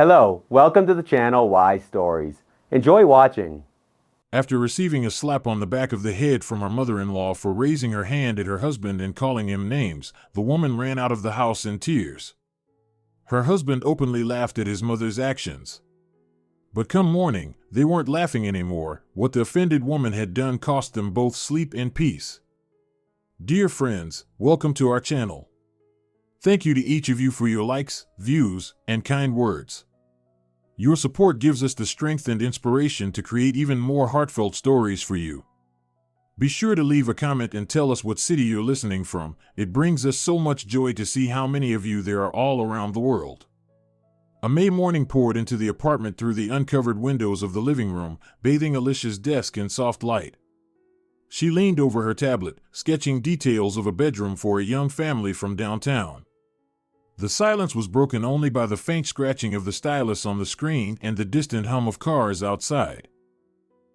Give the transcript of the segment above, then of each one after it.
Hello, welcome to the channel Y Stories. Enjoy watching. After receiving a slap on the back of the head from her mother-in-law for raising her hand at her husband and calling him names, the woman ran out of the house in tears. Her husband openly laughed at his mother's actions. But come morning, they weren't laughing anymore. What the offended woman had done cost them both sleep and peace. Dear friends, welcome to our channel. Thank you to each of you for your likes, views, and kind words. Your support gives us the strength and inspiration to create even more heartfelt stories for you. Be sure to leave a comment and tell us what city you're listening from. It brings us so much joy to see how many of you there are all around the world. A May morning poured into the apartment through the uncovered windows of the living room, bathing Alicia's desk in soft light. She leaned over her tablet, sketching details of a bedroom for a young family from downtown. The silence was broken only by the faint scratching of the stylus on the screen and the distant hum of cars outside.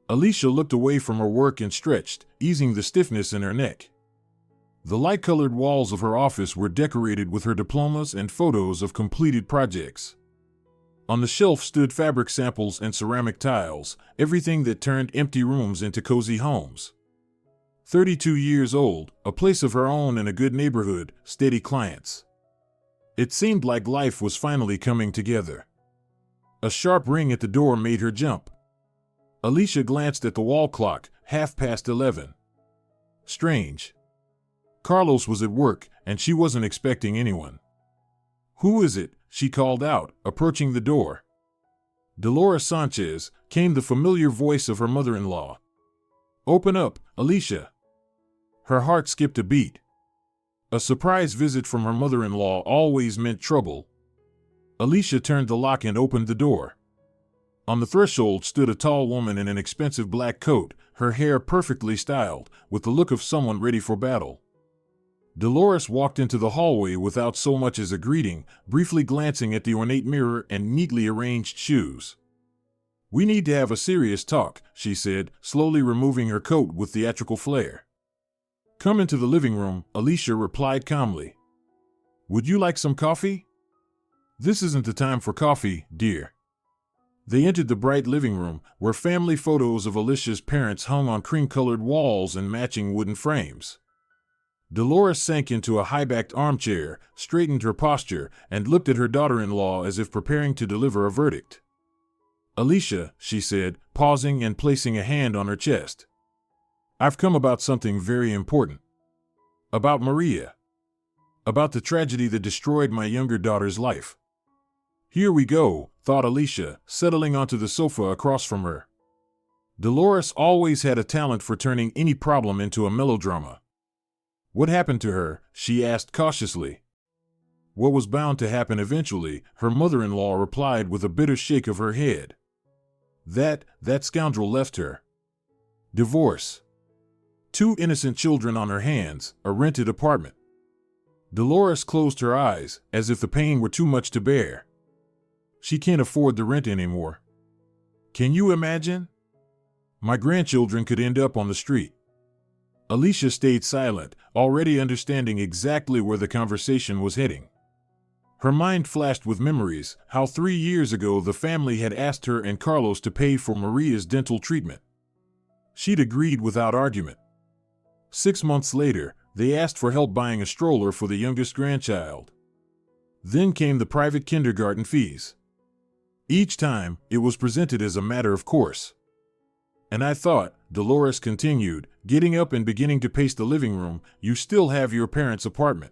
Alicia looked away from her work and stretched, easing the stiffness in her neck. The light-colored walls of her office were decorated with her diplomas and photos of completed projects. On the shelf stood fabric samples and ceramic tiles, everything that turned empty rooms into cozy homes. 32 years old, a place of her own in a good neighborhood, steady clients. It seemed like life was finally coming together. A sharp ring at the door made her jump. Alicia glanced at the wall clock, 11:30. Strange. Carlos was at work, and she wasn't expecting anyone. "Who is it?" she called out, approaching the door. "Dolores Sanchez," came the familiar voice of her mother-in-law. "Open up, Alicia." Her heart skipped a beat. A surprise visit from her mother-in-law always meant trouble. Alicia turned the lock and opened the door. On the threshold stood a tall woman in an expensive black coat, her hair perfectly styled, with the look of someone ready for battle. Dolores walked into the hallway without so much as a greeting, briefly glancing at the ornate mirror and neatly arranged shoes. "We need to have a serious talk," she said, slowly removing her coat with theatrical flair. "Come into the living room," Alicia replied calmly. "Would you like some coffee?" "This isn't the time for coffee, dear." They entered the bright living room, where family photos of Alicia's parents hung on cream-colored walls and matching wooden frames. Dolores sank into a high-backed armchair, straightened her posture, and looked at her daughter-in-law as if preparing to deliver a verdict. "Alicia," she said, pausing and placing a hand on her chest. "I've come about something very important. About Maria. About the tragedy that destroyed my younger daughter's life." "Here we go," thought Alicia, settling onto the sofa across from her. Dolores always had a talent for turning any problem into a melodrama. "What happened to her?" she asked cautiously. "What was bound to happen eventually," her mother-in-law replied with a bitter shake of her head. That scoundrel left her. Divorce. 2 innocent children on her hands, a rented apartment. Dolores closed her eyes, as if the pain were too much to bear. "She can't afford the rent anymore. Can you imagine? My grandchildren could end up on the street." Alicia stayed silent, already understanding exactly where the conversation was heading. Her mind flashed with memories, how 3 years ago the family had asked her and Carlos to pay for Maria's dental treatment. She'd agreed without argument. 6 months later, they asked for help buying a stroller for the youngest grandchild. Then came the private kindergarten fees. Each time, it was presented as a matter of course. "And I thought," Dolores continued, getting up and beginning to pace the living room, "you still have your parents' apartment.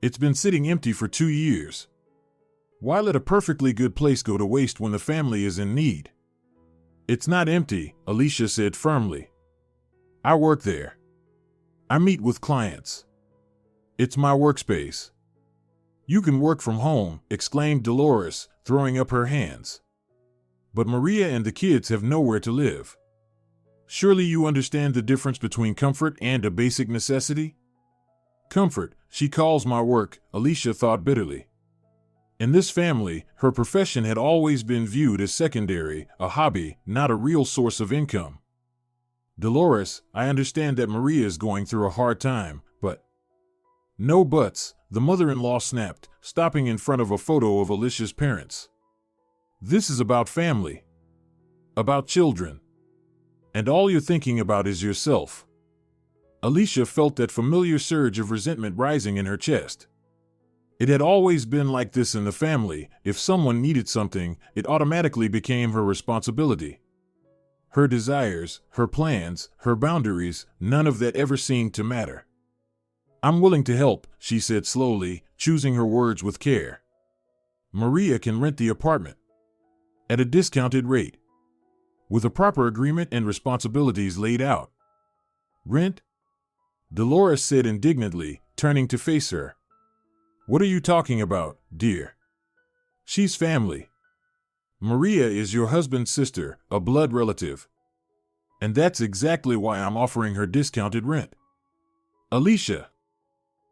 It's been sitting empty for 2 years. Why let a perfectly good place go to waste when the family is in need?" "It's not empty," Alicia said firmly. "I work there. I meet with clients. It's my workspace." "You can work from home," exclaimed Dolores, throwing up her hands. "But Maria and the kids have nowhere to live. Surely you understand the difference between comfort and a basic necessity?" "Comfort, she calls my work," Alicia thought bitterly. In this family, her profession had always been viewed as secondary, a hobby, not a real source of income. "Dolores, I understand that Maria is going through a hard time, but—" "No buts," the mother-in-law snapped, stopping in front of a photo of Alicia's parents. This is about family, about children, and all you're thinking about is yourself. Alicia felt that familiar surge of resentment rising in her chest. It had always been like this in the family. If someone needed something, it automatically became her responsibility. Her desires, her plans, her boundaries, none of that ever seemed to matter. "I'm willing to help," she said slowly, choosing her words with care. "Maria can rent the apartment at a discounted rate, with a proper agreement and responsibilities laid out." "Rent?" Dolores said indignantly, turning to face her. "What are you talking about, dear? She's family. Maria is your husband's sister, a blood relative. And that's exactly why I'm offering her discounted rent." "Alicia!"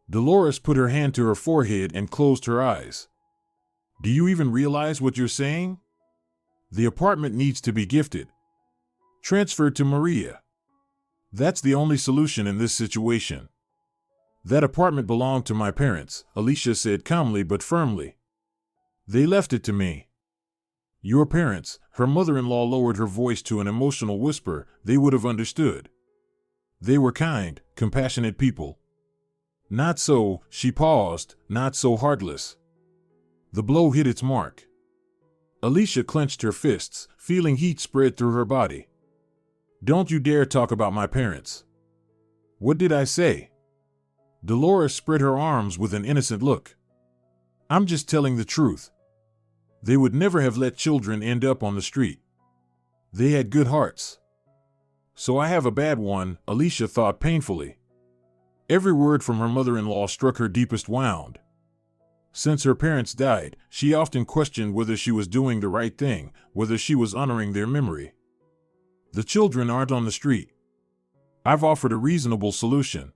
Dolores put her hand to her forehead and closed her eyes. "Do you even realize what you're saying? The apartment needs to be gifted, transferred to Maria. That's the only solution in this situation." "That apartment belonged to my parents," Alicia said calmly but firmly. "They left it to me." "Your parents," her mother-in-law lowered her voice to an emotional whisper, "they would have understood. They were kind, compassionate people. Not so," she paused, "not so heartless." The blow hit its mark. Alicia clenched her fists, feeling heat spread through her body. "Don't you dare talk about my parents." "What did I say?" Dolores spread her arms with an innocent look. "I'm just telling the truth. They would never have let children end up on the street. They had good hearts. So I have a bad one," Alicia thought painfully. Every word from her mother-in-law struck her deepest wound. Since her parents died, she often questioned whether she was doing the right thing, whether she was honoring their memory. "The children aren't on the street. I've offered a reasonable solution.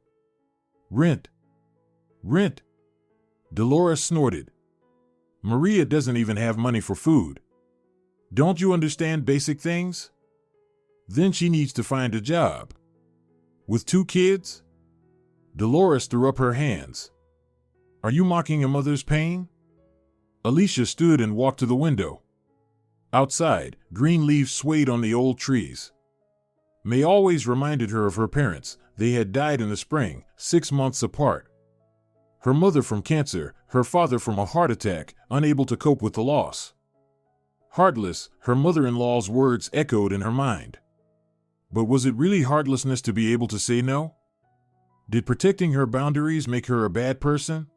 Rent." "Rent?" Dolores snorted. "Maria doesn't even have money for food. Don't you understand basic things? Then she needs to find a job. With 2 kids?" Dolores threw up her hands. "Are you mocking a mother's pain?" Alicia stood and walked to the window. Outside, green leaves swayed on the old trees. May always reminded her of her parents. They had died in the spring, 6 months apart. Her mother from cancer, her father from a heart attack, unable to cope with the loss. Heartless, her mother-in-law's words echoed in her mind. But was it really heartlessness to be able to say no? Did protecting her boundaries make her a bad person?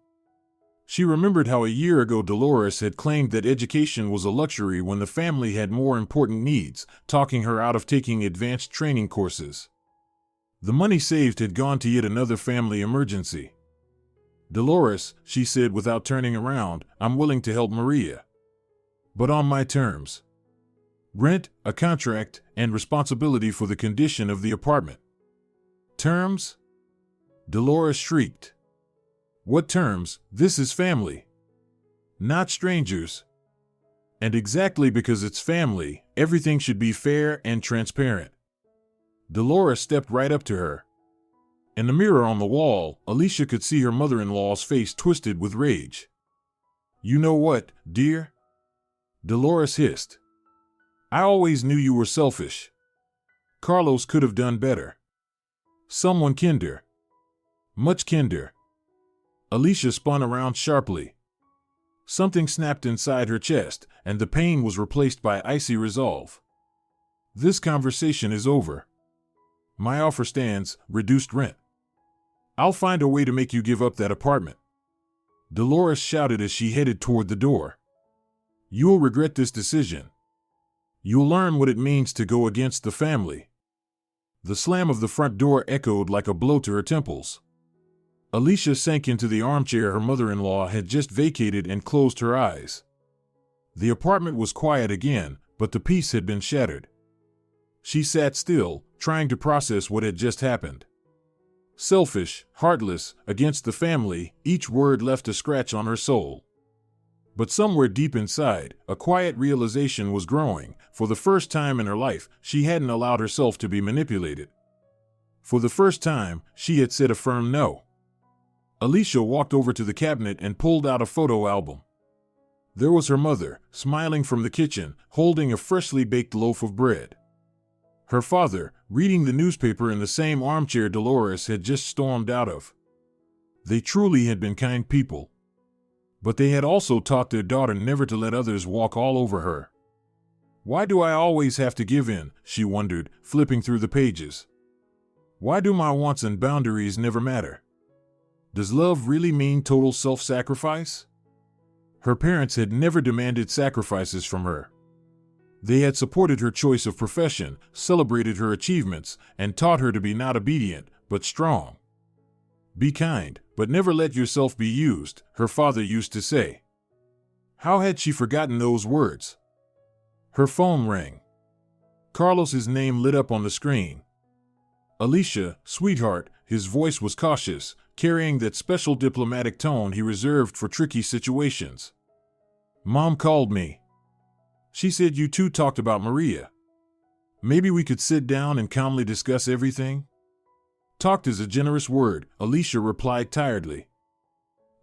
She remembered how a year ago Dolores had claimed that education was a luxury when the family had more important needs, talking her out of taking advanced training courses. The money saved had gone to yet another family emergency. "Dolores," she said without turning around, "I'm willing to help Maria. But on my terms. Rent, a contract, and responsibility for the condition of the apartment." "Terms?" Dolores shrieked. "What terms? This is family. Not strangers. And exactly because it's family, everything should be fair and transparent." Dolores stepped right up to her. In the mirror on the wall, Alicia could see her mother-in-law's face twisted with rage. "You know what, dear?" Dolores hissed. "I always knew you were selfish. Carlos could have done better. Someone kinder. Much kinder." Alicia spun around sharply. Something snapped inside her chest, and the pain was replaced by icy resolve. "This conversation is over. My offer stands, reduced rent. I'll find a way to make you give up that apartment." Dolores shouted as she headed toward the door. "You'll regret this decision. You'll learn what it means to go against the family." The slam of the front door echoed like a blow to her temples. Alicia sank into the armchair her mother-in-law had just vacated and closed her eyes. The apartment was quiet again, but the peace had been shattered. She sat still, trying to process what had just happened. Selfish, heartless, against the family, each word left a scratch on her soul. But somewhere deep inside, a quiet realization was growing. For the first time in her life, she hadn't allowed herself to be manipulated. For the first time, she had said a firm no. Alicia walked over to the cabinet and pulled out a photo album. There was her mother, smiling from the kitchen, holding a freshly baked loaf of bread. Her father, reading the newspaper in the same armchair Dolores had just stormed out of. They truly had been kind people. But they had also taught their daughter never to let others walk all over her. Why do I always have to give in, she wondered, flipping through the pages. Why do my wants and boundaries never matter? Does love really mean total self-sacrifice? Her parents had never demanded sacrifices from her. They had supported her choice of profession, celebrated her achievements, and taught her to be not obedient, but strong. Be kind, but never let yourself be used, her father used to say. How had she forgotten those words? Her phone rang. Carlos's name lit up on the screen. Alicia, sweetheart, his voice was cautious, carrying that special diplomatic tone he reserved for tricky situations. Mom called me. She said you two talked about Maria. Maybe we could sit down and calmly discuss everything? Talked is a generous word, Alicia replied tiredly.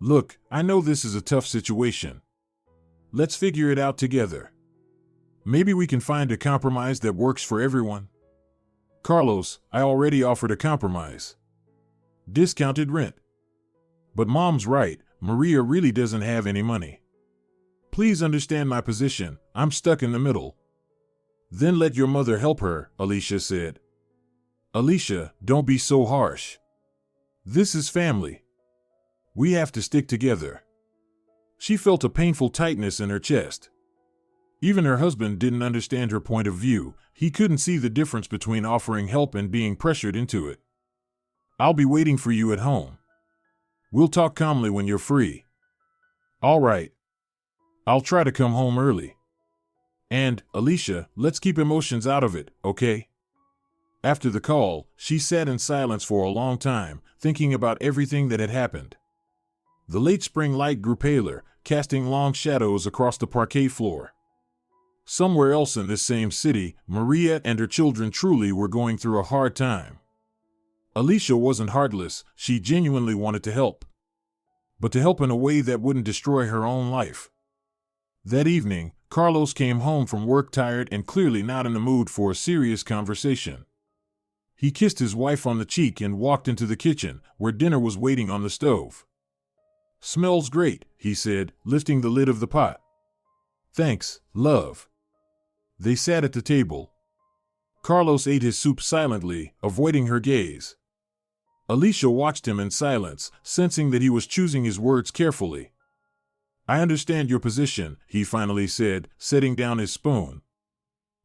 Look, I know this is a tough situation. Let's figure it out together. Maybe we can find a compromise that works for everyone. Carlos, I already offered a compromise. Discounted rent. But Mom's right, Maria really doesn't have any money. Please understand my position, I'm stuck in the middle. Then let your mother help her, Alicia said. Alicia, don't be so harsh. This is family. We have to stick together. She felt a painful tightness in her chest. Even her husband didn't understand her point of view. He couldn't see the difference between offering help and being pressured into it. I'll be waiting for you at home. We'll talk calmly when you're free. All right. I'll try to come home early. And, Alicia, let's keep emotions out of it, okay? After the call, she sat in silence for a long time, thinking about everything that had happened. The late spring light grew paler, casting long shadows across the parquet floor. Somewhere else in this same city, Maria and her children truly were going through a hard time. Alicia wasn't heartless, she genuinely wanted to help. But to help in a way that wouldn't destroy her own life. That evening, Carlos came home from work tired and clearly not in the mood for a serious conversation. He kissed his wife on the cheek and walked into the kitchen, where dinner was waiting on the stove. Smells great, he said, lifting the lid of the pot. Thanks, love. They sat at the table. Carlos ate his soup silently, avoiding her gaze. Alicia watched him in silence, sensing that he was choosing his words carefully. I understand your position, he finally said, setting down his spoon.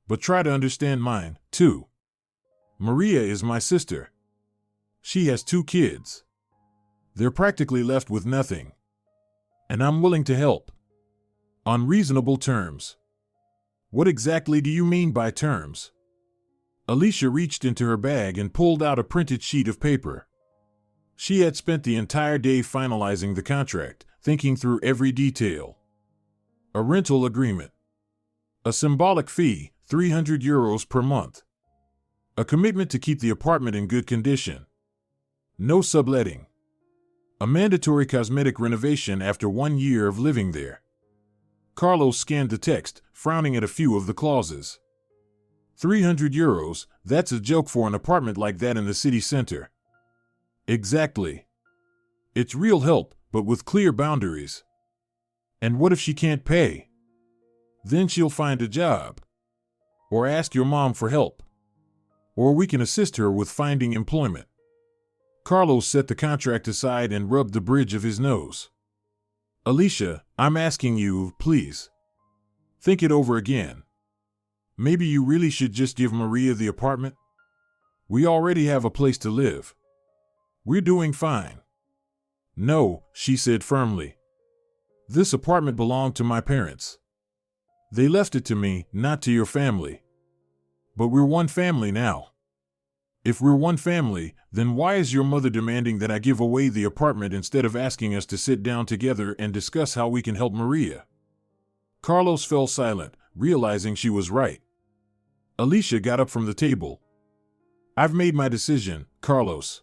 But try to understand mine, too. Maria is my sister. She has 2 kids. They're practically left with nothing. And I'm willing to help. On reasonable terms. What exactly do you mean by terms? Alicia reached into her bag and pulled out a printed sheet of paper. She had spent the entire day finalizing the contract, thinking through every detail. A rental agreement. A symbolic fee, €300 per month. A commitment to keep the apartment in good condition. No subletting. A mandatory cosmetic renovation after 1 year of living there. Carlos scanned the text, frowning at a few of the clauses. €300, that's a joke for an apartment like that in the city center. Exactly. It's real help, but with clear boundaries. And what if she can't pay? Then she'll find a job. Or ask your mom for help. Or we can assist her with finding employment. Carlos set the contract aside and rubbed the bridge of his nose. Alicia, I'm asking you, please. Think it over again. Maybe you really should just give Maria the apartment? We already have a place to live. We're doing fine. No, she said firmly. This apartment belonged to my parents. They left it to me, not to your family. But we're one family now. If we're one family, then why is your mother demanding that I give away the apartment instead of asking us to sit down together and discuss how we can help Maria? Carlos fell silent, realizing she was right. Alicia got up from the table. I've made my decision, Carlos.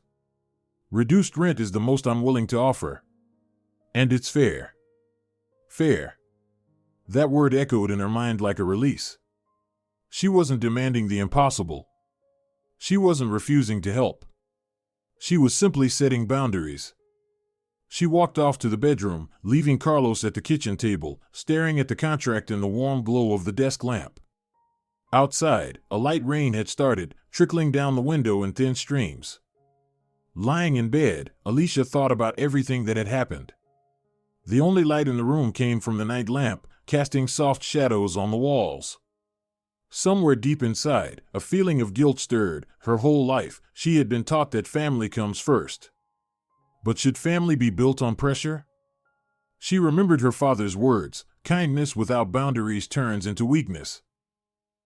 Reduced rent is the most I'm willing to offer. And it's fair. Fair. That word echoed in her mind like a release. She wasn't demanding the impossible. She wasn't refusing to help. She was simply setting boundaries. She walked off to the bedroom, leaving Carlos at the kitchen table, staring at the contract in the warm glow of the desk lamp. Outside, a light rain had started, trickling down the window in thin streams. Lying in bed, Alicia thought about everything that had happened. The only light in the room came from the night lamp, casting soft shadows on the walls. Somewhere deep inside, a feeling of guilt stirred. Her whole life, she had been taught that family comes first. But should family be built on pressure? She remembered her father's words, kindness without boundaries turns into weakness.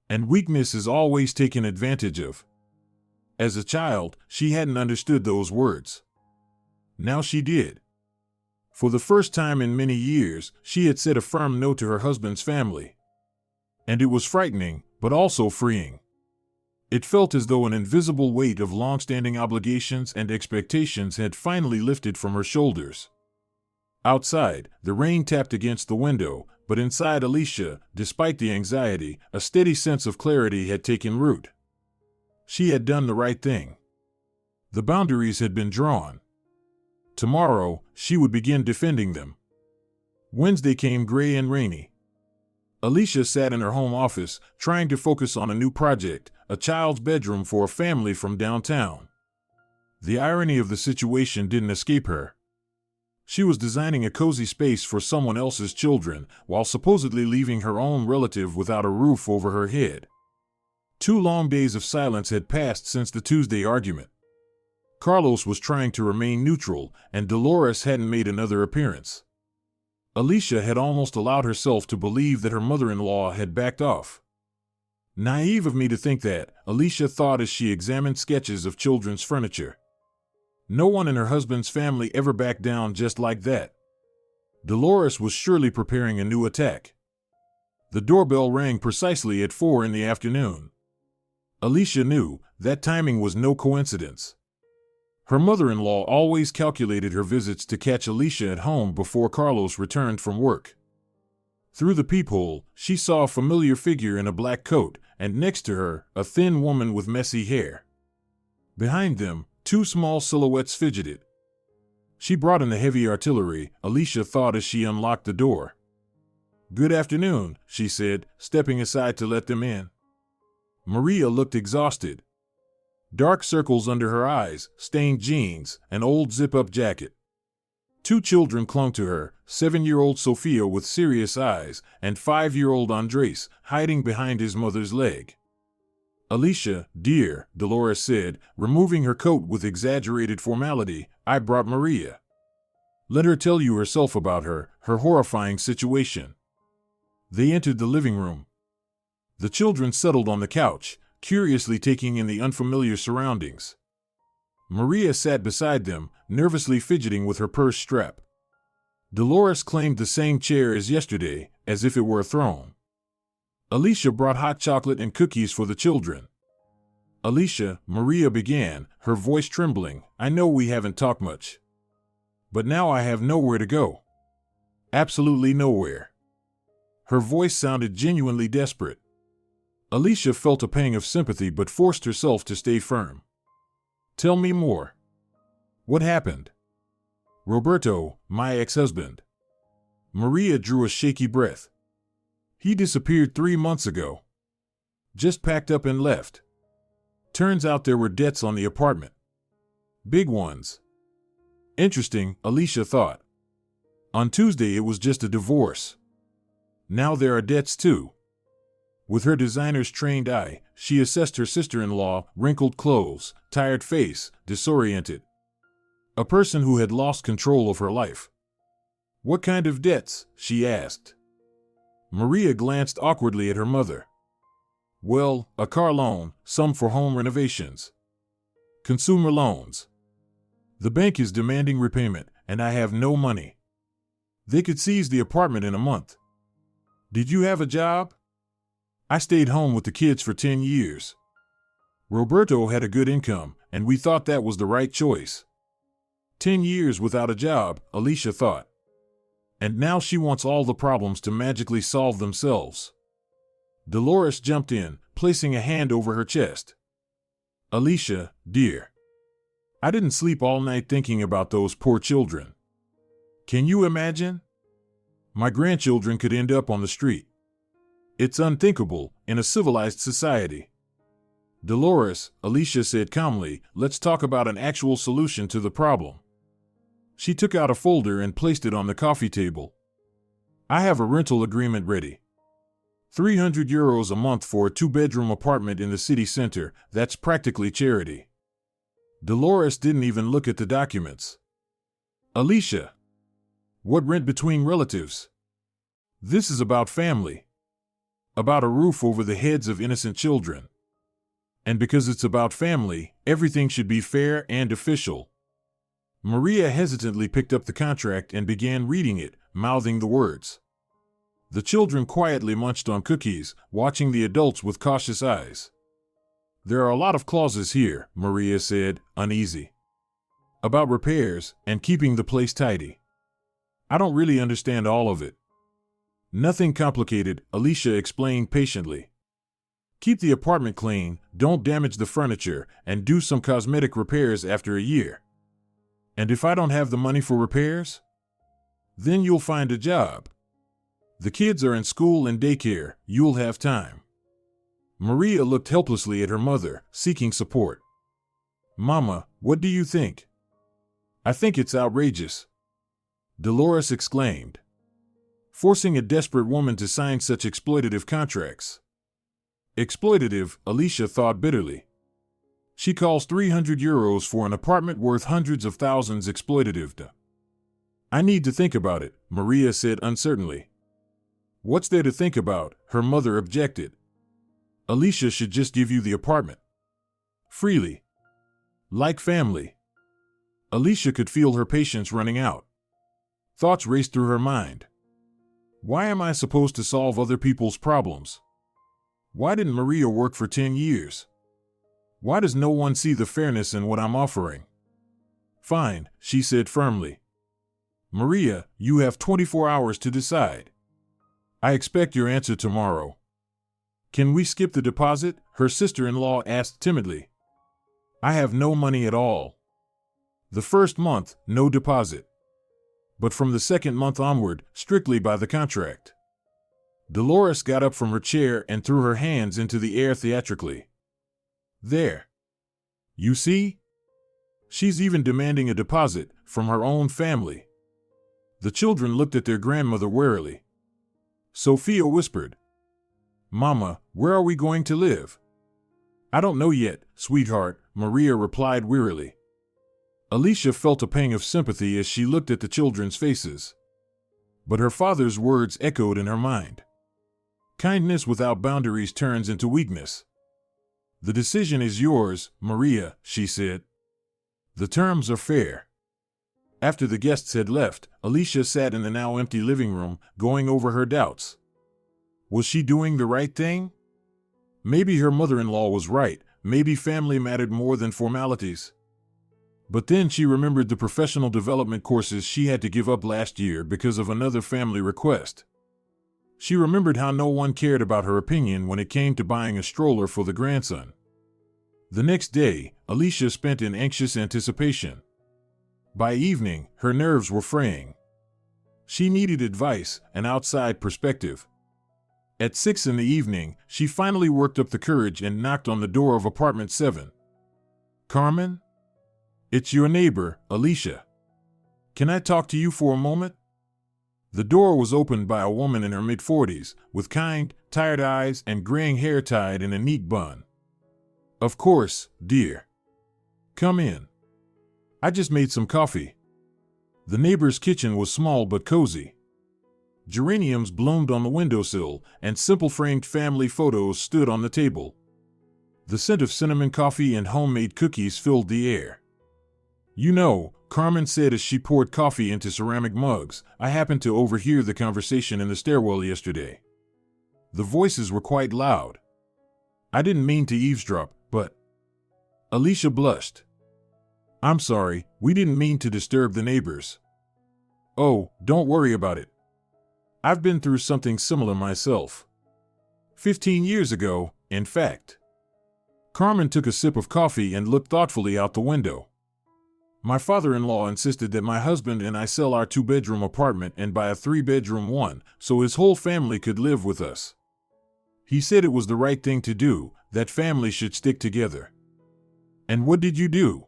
And weakness is always taken advantage of. As a child, she hadn't understood those words. Now she did. For the first time in many years, she had said a firm no to her husband's family. And it was frightening, but also freeing. It felt as though an invisible weight of long-standing obligations and expectations had finally lifted from her shoulders. Outside, the rain tapped against the window, but inside Alicia, despite the anxiety, a steady sense of clarity had taken root. She had done the right thing. The boundaries had been drawn. Tomorrow, she would begin defending them. Wednesday came gray and rainy. Alicia sat in her home office, trying to focus on a new project, a child's bedroom for a family from downtown. The irony of the situation didn't escape her. She was designing a cozy space for someone else's children, while supposedly leaving her own relative without a roof over her head. 2 long days of silence had passed since the Tuesday argument. Carlos was trying to remain neutral, and Dolores hadn't made another appearance. Alicia had almost allowed herself to believe that her mother-in-law had backed off. Naive of me to think that, Alicia thought as she examined sketches of children's furniture. No one in her husband's family ever backed down just like that. Dolores was surely preparing a new attack. The doorbell rang precisely at 4 in the afternoon. Alicia knew that timing was no coincidence. Her mother-in-law always calculated her visits to catch Alicia at home before Carlos returned from work. Through the peephole, she saw a familiar figure in a black coat, and next to her, a thin woman with messy hair. Behind them, 2 small silhouettes fidgeted. She brought in the heavy artillery, Alicia thought as she unlocked the door. "Good afternoon," she said, stepping aside to let them in. Maria looked exhausted. Dark circles under her eyes, stained jeans, an old zip-up jacket. 2 children clung to her, 7-year-old Sofia with serious eyes, and 5-year-old Andres, hiding behind his mother's leg. "Alicia, dear," Dolores said, removing her coat with exaggerated formality, "I brought Maria. Let her tell you herself about her horrifying situation." They entered the living room. The children settled on the couch, curiously taking in the unfamiliar surroundings. Maria sat beside them, nervously fidgeting with her purse strap. Dolores claimed the same chair as yesterday, as if it were a throne. Alicia brought hot chocolate and cookies for the children. "Alicia," Maria began, her voice trembling, "I know we haven't talked much. But now I have nowhere to go. Absolutely nowhere." Her voice sounded genuinely desperate. Alicia felt a pang of sympathy but forced herself to stay firm. "Tell me more. What happened?" "Roberto, my ex-husband." Maria drew a shaky breath. "He disappeared 3 months ago. Just packed up and left. Turns out there were debts on the apartment. Big ones." Interesting, Alicia thought. On Tuesday it was just a divorce. Now there are debts too. With her designer's trained eye, she assessed her sister-in-law, wrinkled clothes, tired face, disoriented. A person who had lost control of her life. "What kind of debts?" she asked. Maria glanced awkwardly at her mother. "Well, a car loan, some for home renovations. Consumer loans. The bank is demanding repayment, and I have no money. They could seize the apartment in a month. Did you have a job?" "I stayed home with the kids for 10 years. Roberto had a good income, and we thought that was the right choice." 10 years without a job, Alicia thought. And now she wants all the problems to magically solve themselves. Dolores jumped in, placing a hand over her chest. Alicia, dear. I didn't sleep all night thinking about those poor children. Can you imagine? My grandchildren could end up on the street. It's unthinkable in a civilized society. Dolores, Alicia said calmly, let's talk about an actual solution to the problem. She took out a folder and placed it on the coffee table. I have a rental agreement ready. €300 a month for a 2-bedroom apartment in the city center. That's practically charity. Dolores didn't even look at the documents. Alicia. What rent between relatives? This is about family. About a roof over the heads of innocent children. And because it's about family, everything should be fair and official. Maria hesitantly picked up the contract and began reading it, mouthing the words. The children quietly munched on cookies, watching the adults with cautious eyes. There are a lot of clauses here, Maria said, uneasy. About repairs and keeping the place tidy. I don't really understand all of it. Nothing complicated, Alicia explained patiently. Keep the apartment clean, don't damage the furniture, and do some cosmetic repairs after a year. And if I don't have the money for repairs? Then you'll find a job. The kids are in school and daycare, you'll have time. Maria looked helplessly at her mother, seeking support. Mama, what do you think? I think it's outrageous. Dolores exclaimed. Forcing a desperate woman to sign such exploitative contracts. Exploitative, Alicia thought bitterly. She calls €300 for an apartment worth hundreds of thousands exploitative. I need to think about it, Maria said uncertainly. What's there to think about? Her mother objected. Alicia should just give you the apartment. Freely. Like family. Alicia could feel her patience running out. Thoughts raced through her mind. Why am I supposed to solve other people's problems? Why didn't Maria work for 10 years? Why does no one see the fairness in what I'm offering? Fine, she said firmly. Maria, you have 24 hours to decide. I expect your answer tomorrow. Can we skip the deposit? Her sister-in-law asked timidly. I have no money at all. The first month, no deposit. But from the second month onward, strictly by the contract. Dolores got up from her chair and threw her hands into the air theatrically. There. You see? She's even demanding a deposit from her own family. The children looked at their grandmother warily. Sophia whispered, Mama, where are we going to live? I don't know yet, sweetheart, Maria replied wearily. Alicia felt a pang of sympathy as she looked at the children's faces. But her father's words echoed in her mind. Kindness without boundaries turns into weakness. The decision is yours, Maria, she said. The terms are fair. After the guests had left, Alicia sat in the now empty living room, going over her doubts. Was she doing the right thing? Maybe her mother-in-law was right, maybe family mattered more than formalities. But then she remembered the professional development courses she had to give up last year because of another family request. She remembered how no one cared about her opinion when it came to buying a stroller for the grandson. The next day, Alicia spent in anxious anticipation. By evening, her nerves were fraying. She needed advice, an outside perspective. At 6 in the evening, she finally worked up the courage and knocked on the door of apartment 7. Carmen? It's your neighbor, Alicia. Can I talk to you for a moment? The door was opened by a woman in her mid-40s, with kind, tired eyes and graying hair tied in a neat bun. Of course, dear. Come in. I just made some coffee. The neighbor's kitchen was small but cozy. Geraniums bloomed on the windowsill, and simple framed family photos stood on the table. The scent of cinnamon coffee and homemade cookies filled the air. You know, Carmen said as she poured coffee into ceramic mugs, I happened to overhear the conversation in the stairwell yesterday. The voices were quite loud. I didn't mean to eavesdrop, but... Alicia blushed. I'm sorry, we didn't mean to disturb the neighbors. Oh, don't worry about it. I've been through something similar myself. 15 years ago, in fact. Carmen took a sip of coffee and looked thoughtfully out the window. My father-in-law insisted that my husband and I sell our 2-bedroom apartment and buy a 3-bedroom one so his whole family could live with us. He said it was the right thing to do, that families should stick together. And what did you do?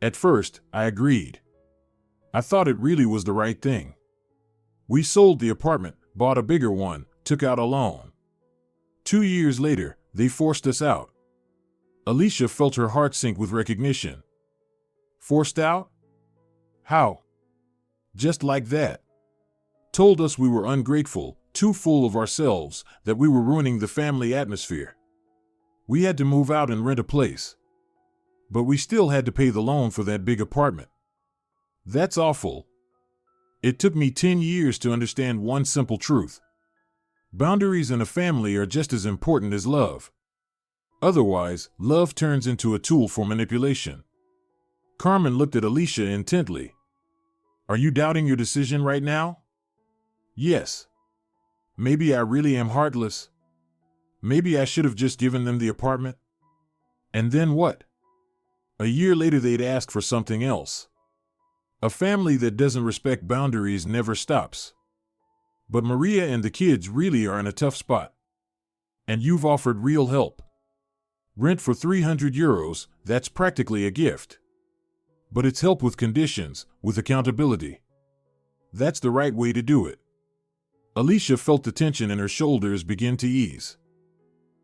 At first, I agreed. I thought it really was the right thing. We sold the apartment, bought a bigger one, took out a loan. 2 years later, they forced us out. Alicia felt her heart sink with recognition. Forced out? How? Just like that. Told us we were ungrateful, too full of ourselves, that we were ruining the family atmosphere. We had to move out and rent a place. But we still had to pay the loan for that big apartment. That's awful. It took me 10 years to understand one simple truth. Boundaries in a family are just as important as love. Otherwise, love turns into a tool for manipulation. Carmen looked at Alicia intently. Are you doubting your decision right now? Yes. Maybe I really am heartless. Maybe I should have just given them the apartment. And then what? A year later they'd ask for something else. A family that doesn't respect boundaries never stops. But Maria and the kids really are in a tough spot. And you've offered real help. Rent for €300, that's practically a gift. But it's help with conditions, with accountability. That's the right way to do it. Alicia felt the tension in her shoulders begin to ease.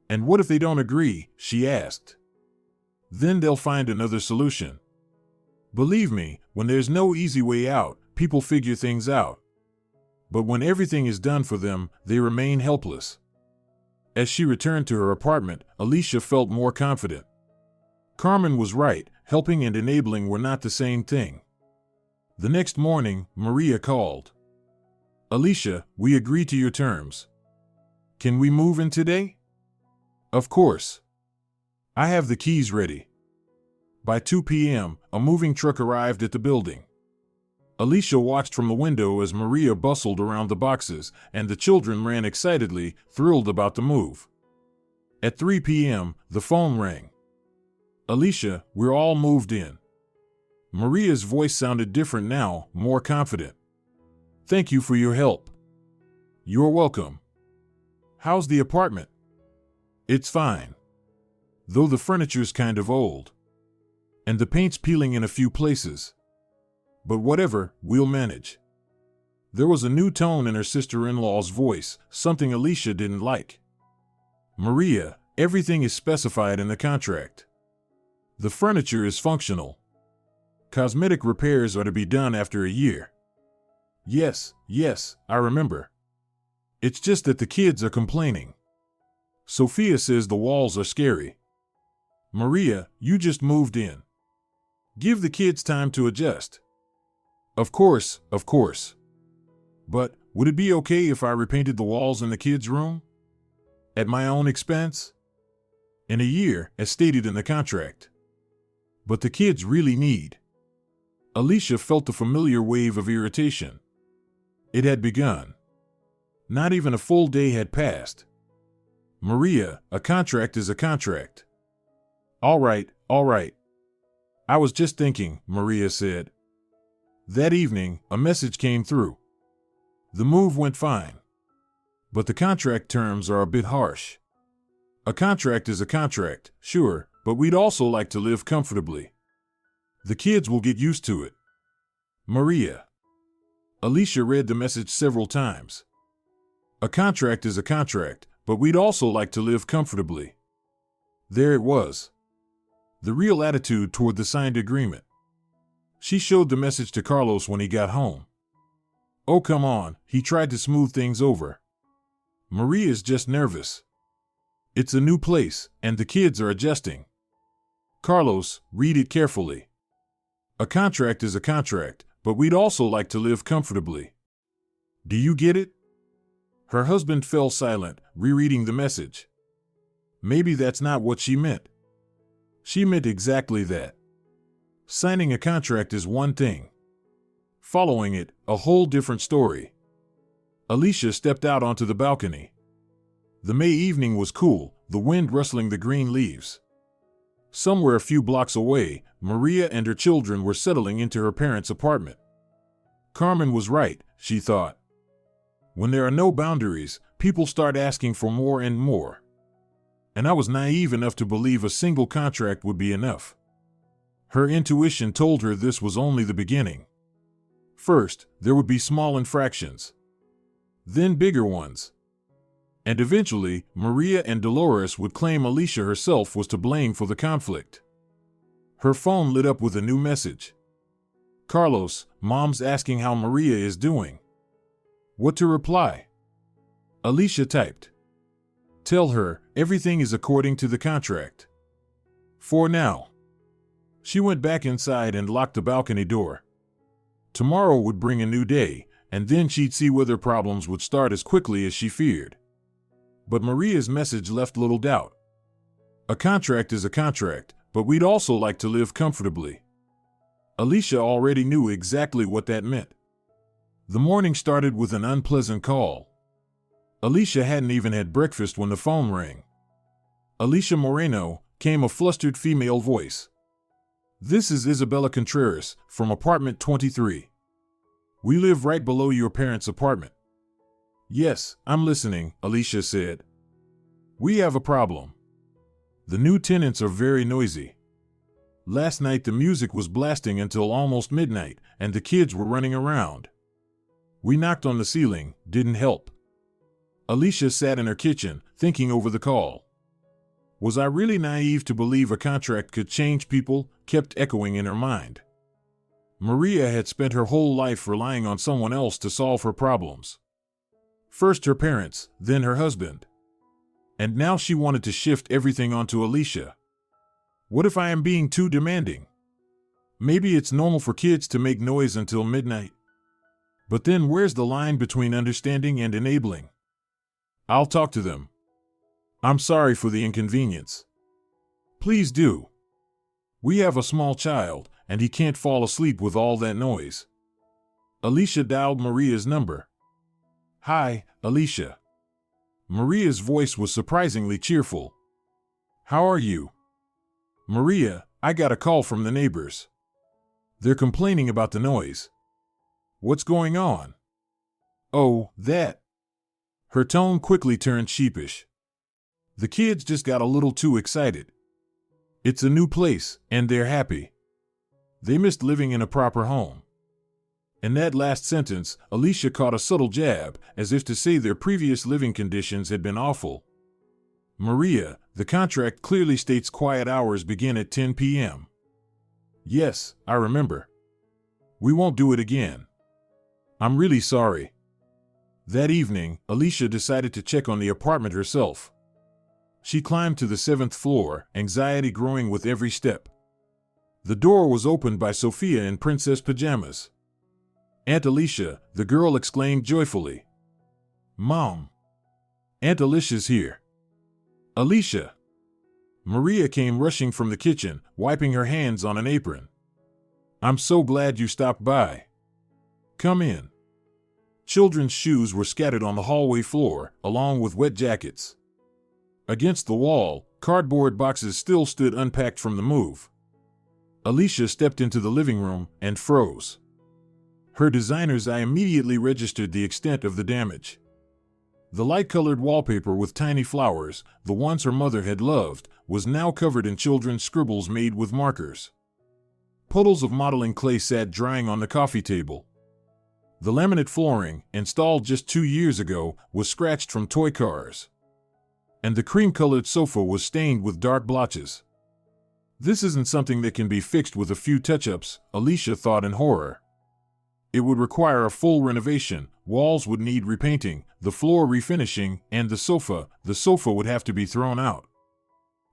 And what if they don't agree? She asked. Then they'll find another solution. Believe me, when there's no easy way out, people figure things out. But when everything is done for them, they remain helpless. As she returned to her apartment, Alicia felt more confident. Carmen was right, helping and enabling were not the same thing. The next morning, Maria called. Alicia, we agree to your terms. Can we move in today? Of course. I have the keys ready. By 2 p.m., a moving truck arrived at the building. Alicia watched from the window as Maria bustled around the boxes, and the children ran excitedly, thrilled about the move. At 3 p.m., the phone rang. Alicia, we're all moved in. Maria's voice sounded different now, more confident. Thank you for your help. You're welcome. How's the apartment? It's fine. Though the furniture's kind of old. And the paint's peeling in a few places. But whatever, we'll manage. There was a new tone in her sister-in-law's voice, something Alicia didn't like. Maria, everything is specified in the contract. The furniture is functional. Cosmetic repairs are to be done after a year. Yes, I remember. It's just that the kids are complaining. Sophia says the walls are scary. Maria, you just moved in. Give the kids time to adjust. Of course. But would it be okay if I repainted the walls in the kids' room? At my own expense? In a year, as stated in the contract. But the kids really need. Alicia felt the familiar wave of irritation. It had begun. Not even a full day had passed. Maria, a contract is a contract. All right. I was just thinking, Maria said. That evening, a message came through. The move went fine. But the contract terms are a bit harsh. A contract is a contract, sure, but we'd also like to live comfortably. The kids will get used to it. Maria. Alicia read the message several times. A contract is a contract, but we'd also like to live comfortably. There it was. The real attitude toward the signed agreement. She showed the message to Carlos when he got home. Oh, come on, he tried to smooth things over. Maria's just nervous. It's a new place, and the kids are adjusting. Carlos, read it carefully. A contract is a contract, but we'd also like to live comfortably. Do you get it? Her husband fell silent, rereading the message. Maybe that's not what she meant. She meant exactly that. Signing a contract is one thing. Following it, a whole different story. Alicia stepped out onto the balcony. The May evening was cool, the wind rustling the green leaves. Somewhere a few blocks away, Maria and her children were settling into her parents' apartment. Carmen was right, she thought. When there are no boundaries, people start asking for more and more. And I was naive enough to believe a single contract would be enough. Her intuition told her this was only the beginning. First, there would be small infractions. Then bigger ones. And eventually, Maria and Dolores would claim Alicia herself was to blame for the conflict. Her phone lit up with a new message. Carlos, Mom's asking how Maria is doing. What to reply? Alicia typed. Tell her, everything is according to the contract. For now. She went back inside and locked the balcony door. Tomorrow would bring a new day, and then she'd see whether problems would start as quickly as she feared. But Maria's message left little doubt. A contract is a contract, but we'd also like to live comfortably. Alicia already knew exactly what that meant. The morning started with an unpleasant call. Alicia hadn't even had breakfast when the phone rang. Alicia Moreno, came a flustered female voice. This is Isabella Contreras, from apartment 23. We live right below your parents' apartment. Yes, I'm listening, Alicia said. We have a problem. The new tenants are very noisy. Last night the music was blasting until almost midnight, and the kids were running around. We knocked on the ceiling, didn't help. Alicia sat in her kitchen, thinking over the call. Was I really naive to believe a contract could change people? Kept echoing in her mind. Maria had spent her whole life relying on someone else to solve her problems. First her parents, then her husband. And now she wanted to shift everything onto Alicia. What if I am being too demanding? Maybe it's normal for kids to make noise until midnight. But then where's the line between understanding and enabling? I'll talk to them. I'm sorry for the inconvenience. Please do. We have a small child, and he can't fall asleep with all that noise. Alicia dialed Maria's number. Hi, Alicia. Maria's voice was surprisingly cheerful. How are you? Maria, I got a call from the neighbors. They're complaining about the noise. What's going on? Oh, that. Her tone quickly turned sheepish. The kids just got a little too excited. It's a new place, and they're happy. They missed living in a proper home. In that last sentence, Alicia caught a subtle jab, as if to say their previous living conditions had been awful. Maria, the contract clearly states quiet hours begin at 10 p.m. Yes, I remember. We won't do it again. I'm really sorry. That evening, Alicia decided to check on the apartment herself. She climbed to the 7th floor, anxiety growing with every step. The door was opened by Sophia in princess pajamas. Aunt Alicia, the girl exclaimed joyfully. Mom! Aunt Alicia's here. Alicia! Maria came rushing from the kitchen, wiping her hands on an apron. I'm so glad you stopped by. Come in. Children's shoes were scattered on the hallway floor, along with wet jackets. Against the wall, cardboard boxes still stood unpacked from the move. Alicia stepped into the living room and froze. Her designer's eye immediately registered the extent of the damage. The light-colored wallpaper with tiny flowers, the ones her mother had loved, was now covered in children's scribbles made with markers. Puddles of modeling clay sat drying on the coffee table. The laminate flooring, installed just 2 years ago, was scratched from toy cars. And the cream-colored sofa was stained with dark blotches. This isn't something that can be fixed with a few touch-ups, Alicia thought in horror. It would require a full renovation, walls would need repainting, the floor refinishing, and the sofa would have to be thrown out.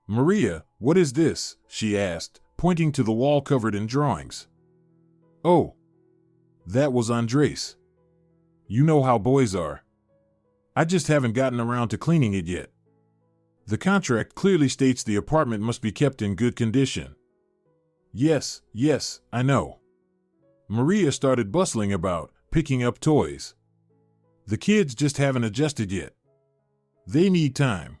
Maria, what is this? She asked, pointing to the wall covered in drawings. Oh, that was Andres. You know how boys are. I just haven't gotten around to cleaning it yet. The contract clearly states the apartment must be kept in good condition. Yes, I know. Maria started bustling about, picking up toys. The kids just haven't adjusted yet. They need time.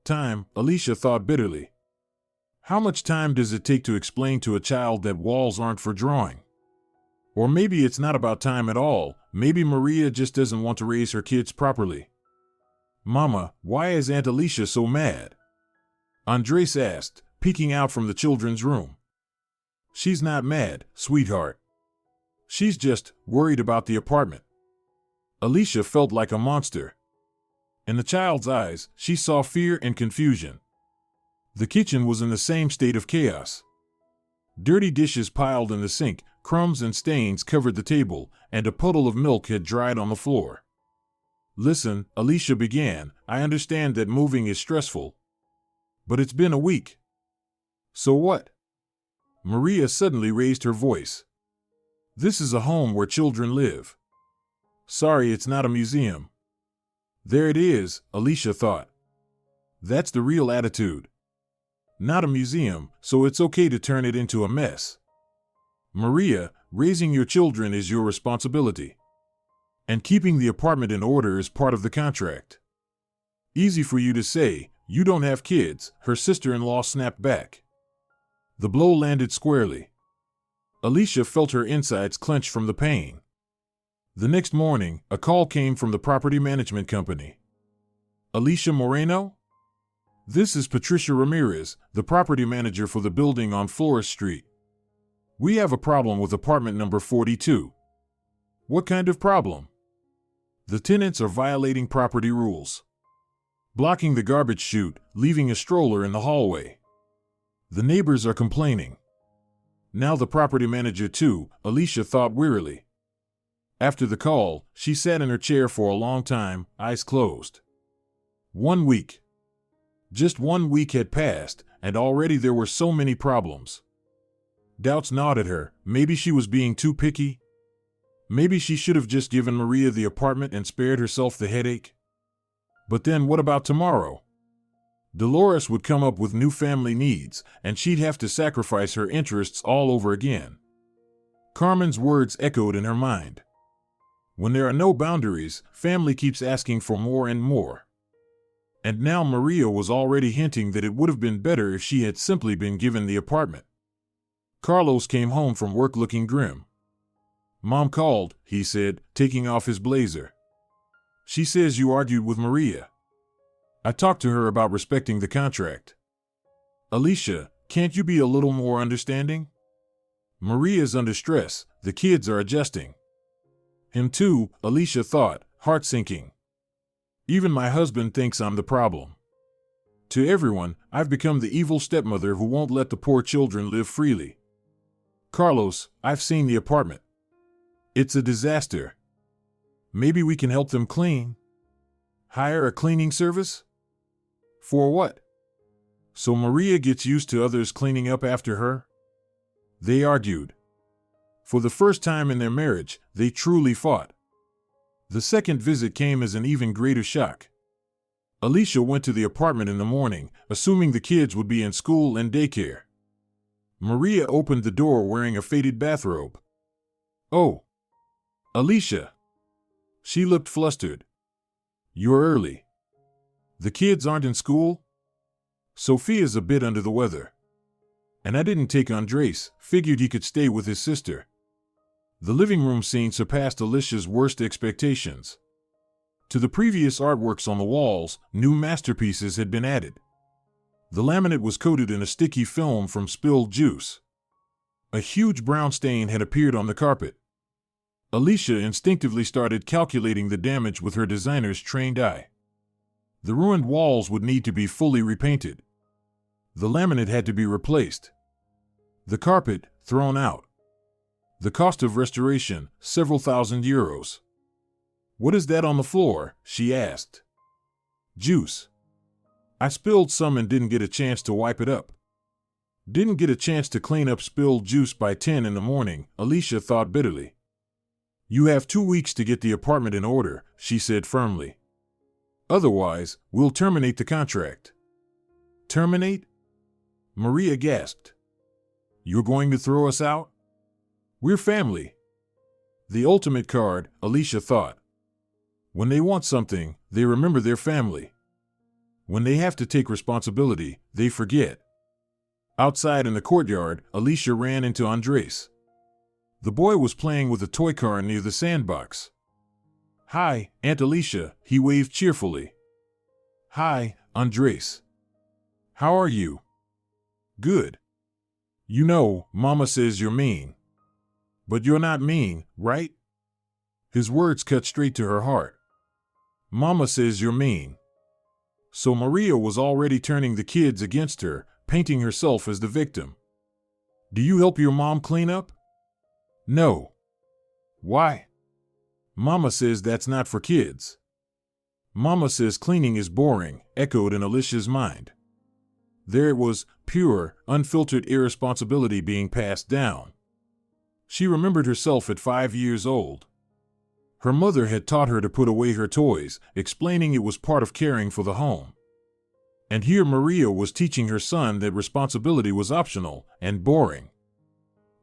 Time, Alicia thought bitterly. How much time does it take to explain to a child that walls aren't for drawing? Or maybe it's not about time at all. Maybe Maria just doesn't want to raise her kids properly. Mama, why is Aunt Alicia so mad? Andres asked, peeking out from the children's room. She's not mad, sweetheart. She's just worried about the apartment. Alicia felt like a monster. In the child's eyes, she saw fear and confusion. The kitchen was in the same state of chaos. Dirty dishes piled in the sink, crumbs and stains covered the table, and a puddle of milk had dried on the floor. Listen, Alicia began, I understand that moving is stressful. But it's been a week. So what? Maria suddenly raised her voice. This is a home where children live. Sorry, it's not a museum. There it is, Alicia thought. That's the real attitude. Not a museum, so it's okay to turn it into a mess. Maria, raising your children is your responsibility. And keeping the apartment in order is part of the contract. Easy for you to say, you don't have kids, her sister-in-law snapped back. The blow landed squarely. Alicia felt her insides clench from the pain. The next morning, a call came from the property management company. Alicia Moreno? This is Patricia Ramirez, the property manager for the building on Flores Street. We have a problem with apartment number 42. What kind of problem? The tenants are violating property rules. Blocking the garbage chute, leaving a stroller in the hallway. The neighbors are complaining. Now the property manager too, Alicia thought wearily. After the call, she sat in her chair for a long time, eyes closed. 1 week. Just 1 week had passed, and already there were so many problems. Doubts gnawed at her. Maybe she was being too picky. Maybe she should have just given Maria the apartment and spared herself the headache. But then what about tomorrow? Dolores would come up with new family needs, and she'd have to sacrifice her interests all over again. Carmen's words echoed in her mind. When there are no boundaries, family keeps asking for more and more. And now Maria was already hinting that it would have been better if she had simply been given the apartment. Carlos came home from work looking grim. Mom called, he said, taking off his blazer. She says you argued with Maria. I talked to her about respecting the contract. Alicia, can't you be a little more understanding? Maria's under stress, the kids are adjusting. Him too, Alicia thought, heart sinking. Even my husband thinks I'm the problem. To everyone, I've become the evil stepmother who won't let the poor children live freely. Carlos, I've seen the apartment. It's a disaster. Maybe we can help them clean? Hire a cleaning service? For what? So Maria gets used to others cleaning up after her? They argued. For the first time in their marriage, they truly fought. The second visit came as an even greater shock. Alicia went to the apartment in the morning, assuming the kids would be in school and daycare. Maria opened the door wearing a faded bathrobe. Oh. Alicia. She looked flustered. You're early. The kids aren't in school? Sophia's a bit under the weather. And I didn't take Andres, figured he could stay with his sister. The living room scene surpassed Alicia's worst expectations. To the previous artworks on the walls, new masterpieces had been added. The laminate was coated in a sticky film from spilled juice. A huge brown stain had appeared on the carpet. Alicia instinctively started calculating the damage with her designer's trained eye. The ruined walls would need to be fully repainted. The laminate had to be replaced. The carpet, thrown out. The cost of restoration, several thousand euros. What is that on the floor? She asked. Juice. I spilled some and didn't get a chance to wipe it up. Didn't get a chance to clean up spilled juice by 10 in the morning, Alicia thought bitterly. You have 2 weeks to get the apartment in order, she said firmly. Otherwise, we'll terminate the contract. Terminate? Maria gasped. You're going to throw us out? We're family. The ultimate card, Alicia thought. When they want something, they remember their family. When they have to take responsibility, they forget. Outside in the courtyard, Alicia ran into Andres. The boy was playing with a toy car near the sandbox. "Hi, Aunt Alicia," he waved cheerfully. "Hi, Andres. How are you?" "Good. You know, Mama says you're mean. But you're not mean, right?" His words cut straight to her heart. "Mama says you're mean." So Maria was already turning the kids against her, painting herself as the victim. "Do you help your mom clean up?" "No." "Why?" "Mama says that's not for kids." "Mama says cleaning is boring," echoed in Alicia's mind. There it was, pure, unfiltered irresponsibility being passed down. She remembered herself at 5 years old. Her mother had taught her to put away her toys, explaining it was part of caring for the home. And here Maria was teaching her son that responsibility was optional and boring.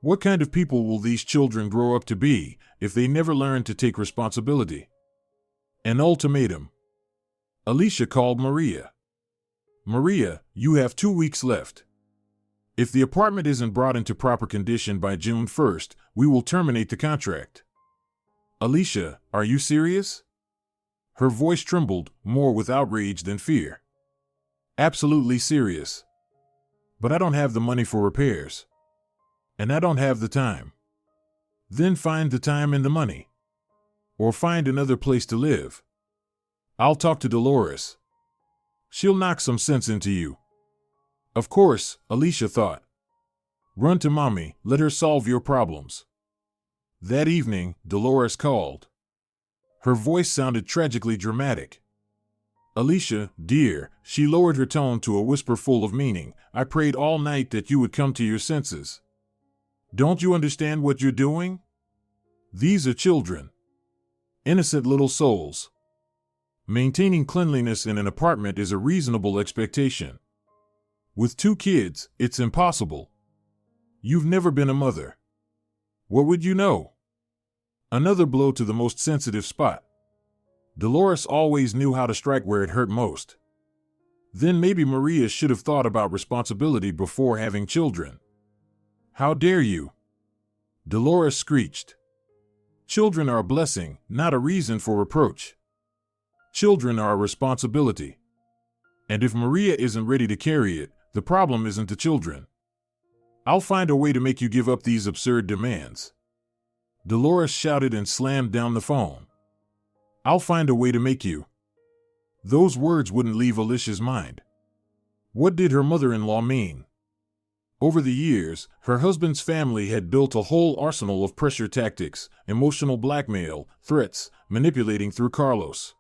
What kind of people will these children grow up to be if they never learn to take responsibility? An ultimatum. Alicia called Maria. "Maria, you have 2 weeks left. If the apartment isn't brought into proper condition by June 1st, we will terminate the contract." "Alicia, are you serious?" Her voice trembled, more with outrage than fear. "Absolutely serious. But I don't have the money for repairs. And I don't have the time." "Then find the time and the money. Or find another place to live. I'll talk to Dolores. She'll knock some sense into you." Of course, Alicia thought. Run to Mommy, let her solve your problems. That evening, Dolores called. Her voice sounded tragically dramatic. "Alicia, dear," she lowered her tone to a whisper full of meaning, "I prayed all night that you would come to your senses. Don't you understand what you're doing? These are children. Innocent little souls. Maintaining cleanliness in an apartment is a reasonable expectation. With 2 kids, it's impossible. You've never been a mother. What would you know?" Another blow to the most sensitive spot. Dolores always knew how to strike where it hurt most. Then maybe Maria should have thought about responsibility before having children. "How dare you?" Dolores screeched. Children are a blessing, not a reason for reproach. Children are a responsibility. And if Maria isn't ready to carry it, the problem isn't the children. "I'll find a way to make you give up these absurd demands." Dolores shouted and slammed down the phone. "I'll find a way to make you." Those words wouldn't leave Alicia's mind. What did her mother-in-law mean? Over the years, her husband's family had built a whole arsenal of pressure tactics, emotional blackmail, threats, manipulating through Carlos.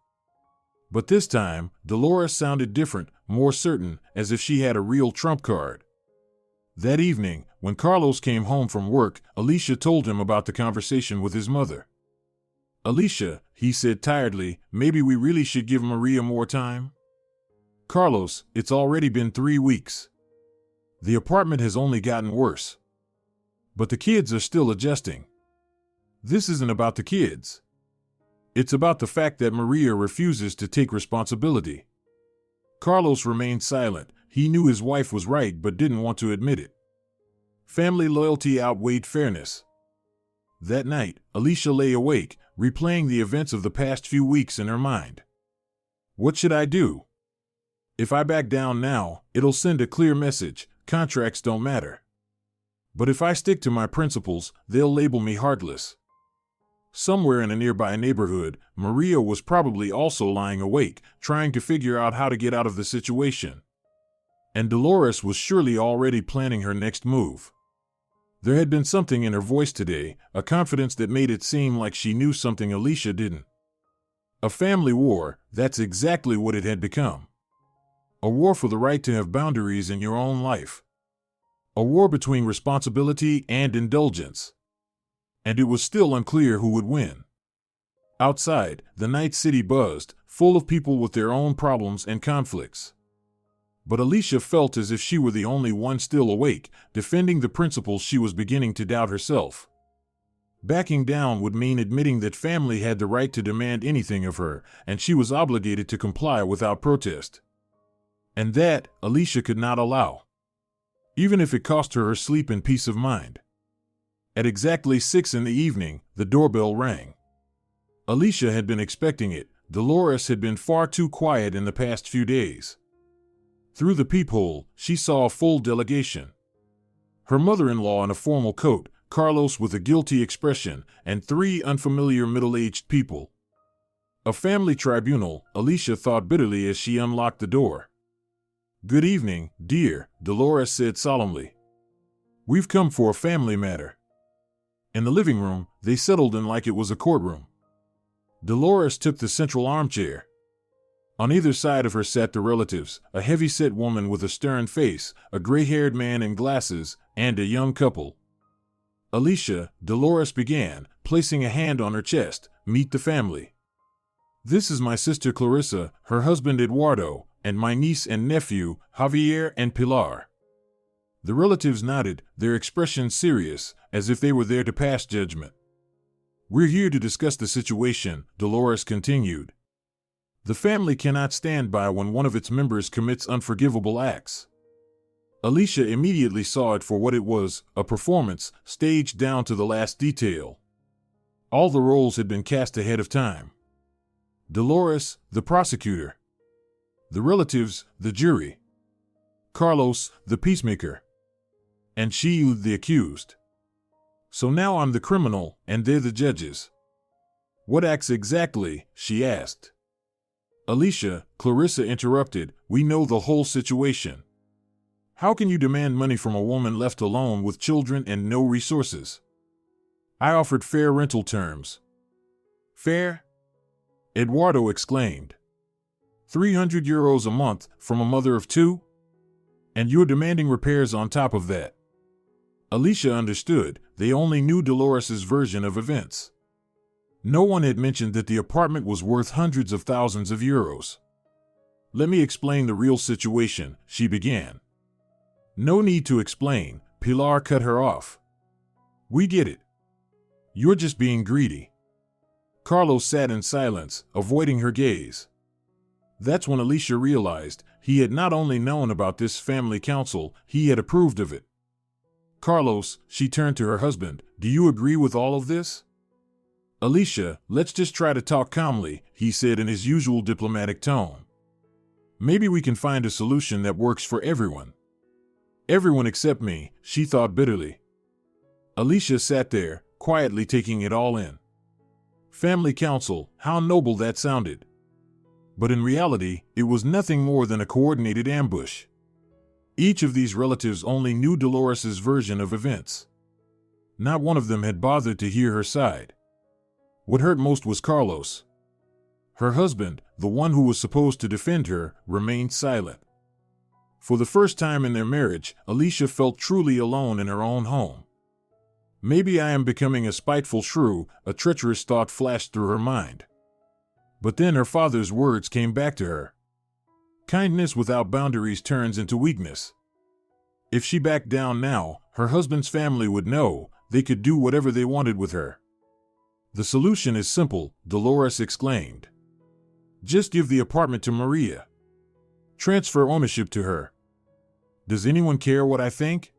But this time, Dolores sounded different, more certain, as if she had a real trump card. That evening, when Carlos came home from work, Alicia told him about the conversation with his mother. "Alicia," he said tiredly, "maybe we really should give Maria more time?" "Carlos, it's already been 3 weeks. The apartment has only gotten worse. But the kids are still adjusting. This isn't about the kids. It's about the fact that Maria refuses to take responsibility." Carlos remained silent. He knew his wife was right but didn't want to admit it. Family loyalty outweighed fairness. That night, Alicia lay awake, replaying the events of the past few weeks in her mind. What should I do? If I back down now, it'll send a clear message: contracts don't matter. But if I stick to my principles, they'll label me heartless. Somewhere in a nearby neighborhood, Maria was probably also lying awake, trying to figure out how to get out of the situation. And Dolores was surely already planning her next move. There had been something in her voice today, a confidence that made it seem like she knew something Alicia didn't. A family war, that's exactly what it had become. A war for the right to have boundaries in your own life. A war between responsibility and indulgence. And it was still unclear who would win. Outside, the night city buzzed, full of people with their own problems and conflicts. But Alicia felt as if she were the only one still awake, defending the principles she was beginning to doubt herself. Backing down would mean admitting that family had the right to demand anything of her, and she was obligated to comply without protest. And that, Alicia could not allow, even if it cost her her sleep and peace of mind. At exactly 6 p.m, the doorbell rang. Alicia had been expecting it. Dolores had been far too quiet in the past few days. Through the peephole, she saw a full delegation. Her mother-in-law in a formal coat, Carlos with a guilty expression, and 3 unfamiliar middle-aged people. A family tribunal, Alicia thought bitterly as she unlocked the door. "Good evening, dear," Dolores said solemnly. "We've come for a family matter." In the living room, they settled in like it was a courtroom. Dolores took the central armchair. On either side of her sat the relatives, a heavy-set woman with a stern face, a gray-haired man in glasses, and a young couple. "Alicia," Dolores began, placing a hand on her chest, "meet the family. This is my sister Clarissa, her husband Eduardo, and my niece and nephew, Javier and Pilar." The relatives nodded, their expressions serious, as if they were there to pass judgment. "We're here to discuss the situation," Dolores continued. "The family cannot stand by when one of its members commits unforgivable acts." Alicia immediately saw it for what it was, a performance, staged down to the last detail. All the roles had been cast ahead of time. Dolores, the prosecutor. The relatives, the jury. Carlos, the peacemaker. And she, the accused. "So now I'm the criminal, and they're the judges. What acts exactly?" she asked. "Alicia," Clarissa interrupted, "we know the whole situation. How can you demand money from a woman left alone with children and no resources? I offered fair rental terms." "Fair?" Eduardo exclaimed. €300 a month from a mother of 2? And you're demanding repairs on top of that." Alicia understood. They only knew Dolores's version of events. No one had mentioned that the apartment was worth hundreds of thousands of euros. "Let me explain the real situation," she began. "No need to explain," Pilar cut her off. "We get it. You're just being greedy." Carlos sat in silence, avoiding her gaze. That's when Alicia realized he had not only known about this family council, he had approved of it. "Carlos," she turned to her husband, "do you agree with all of this?" "Alicia, let's just try to talk calmly," he said in his usual diplomatic tone. "Maybe we can find a solution that works for everyone." "Everyone except me," she thought bitterly. Alicia sat there, quietly taking it all in. Family council, how noble that sounded. But in reality, it was nothing more than a coordinated ambush. Each of these relatives only knew Dolores's version of events. Not one of them had bothered to hear her side. What hurt most was Carlos. Her husband, the one who was supposed to defend her, remained silent. For the first time in their marriage, Alicia felt truly alone in her own home. "Maybe I am becoming a spiteful shrew," a treacherous thought flashed through her mind. But then her father's words came back to her. Kindness without boundaries turns into weakness. If she backed down now, her husband's family would know they could do whatever they wanted with her. "The solution is simple," Dolores exclaimed. "Just give the apartment to Maria. Transfer ownership to her." "Does anyone care what I think?"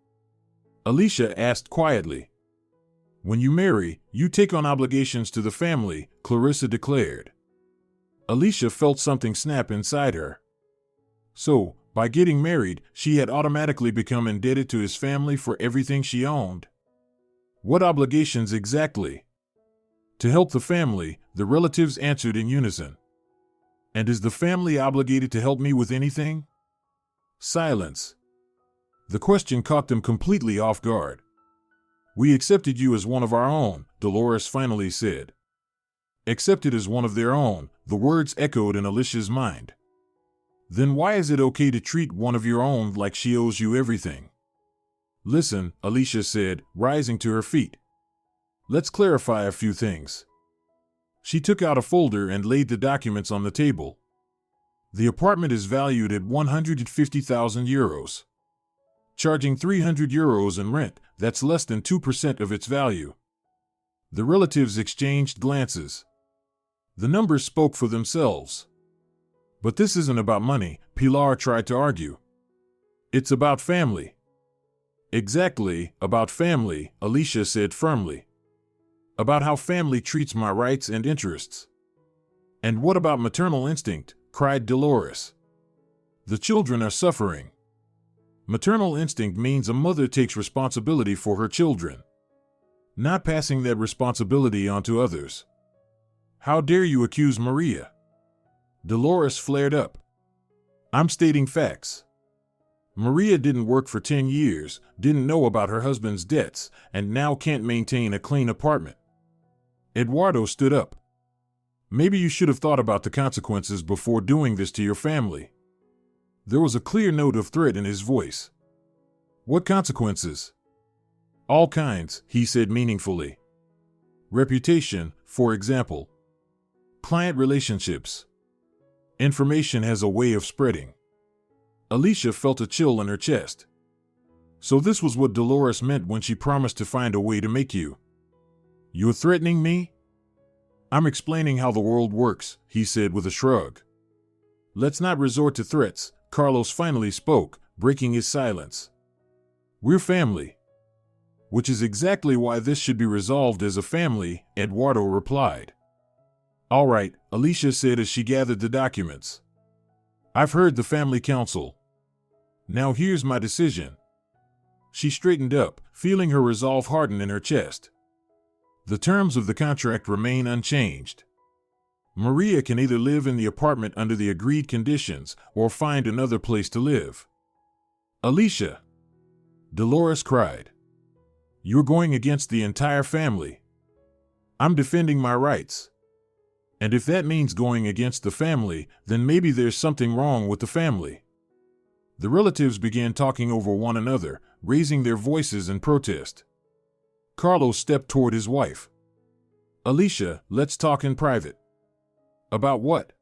Alicia asked quietly. "When you marry, you take on obligations to the family," Clarissa declared. Alicia felt something snap inside her. So, by getting married, she had automatically become indebted to his family for everything she owned. What obligations exactly? To help the family, the relatives answered in unison. "And is the family obligated to help me with anything?" Silence. The question caught them completely off guard. "We accepted you as one of our own," Dolores finally said. Accepted as one of their own, the words echoed in Alicia's mind. Then why is it okay to treat one of your own like she owes you everything? "Listen," Alicia said, rising to her feet. "Let's clarify a few things." She took out a folder and laid the documents on the table. "The apartment is valued at 150,000 euros. Charging 300 euros in rent, that's less than 2% of its value. The relatives exchanged glances. The numbers spoke for themselves. But this isn't about money, Pilar tried to argue. It's about family. Exactly, about family, Alicia said firmly. About how family treats my rights and interests. And what about maternal instinct? Cried Dolores. The children are suffering. Maternal instinct means a mother takes responsibility for her children, not passing that responsibility on to others. How dare you accuse Maria? Dolores flared up. I'm stating facts. Maria didn't work for 10 years, didn't know about her husband's debts, and now can't maintain a clean apartment. Eduardo stood up. Maybe you should have thought about the consequences before doing this to your family. There was a clear note of threat in his voice. What consequences? All kinds, he said meaningfully. Reputation, for example. Client relationships. Information has a way of spreading. Alicia felt a chill in her chest. So this was what Dolores meant when she promised to find a way to make you. You're threatening me? I'm explaining how the world works, he said with a shrug. Let's not resort to threats, Carlos finally spoke, breaking his silence. We're family. Which is exactly why this should be resolved as a family, Eduardo replied. All right, Alicia said as she gathered the documents. I've heard the family council. Now here's my decision. She straightened up, feeling her resolve harden in her chest. The terms of the contract remain unchanged. Maria can either live in the apartment under the agreed conditions or find another place to live. Alicia! Dolores cried. You're going against the entire family. I'm defending my rights. And if that means going against the family, then maybe there's something wrong with the family. The relatives began talking over one another, raising their voices in protest. Carlos stepped toward his wife. Alicia, let's talk in private. About what?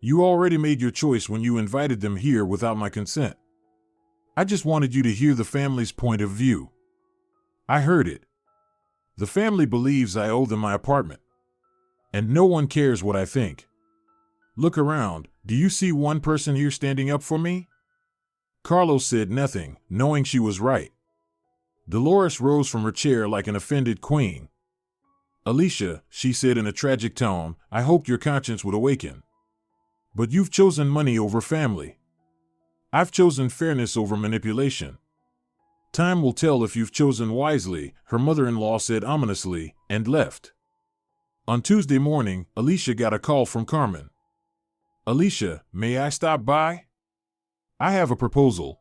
You already made your choice when you invited them here without my consent. I just wanted you to hear the family's point of view. I heard it. The family believes I owe them my apartment. And no one cares what I think. Look around, do you see one person here standing up for me? Carlos said nothing, knowing she was right. Dolores rose from her chair like an offended queen. Alicia, she said in a tragic tone, I hoped your conscience would awaken. But you've chosen money over family. I've chosen fairness over manipulation. Time will tell if you've chosen wisely, her mother-in-law said ominously, and left. On Tuesday morning, Alicia got a call from Carmen. Alicia, may I stop by? I have a proposal.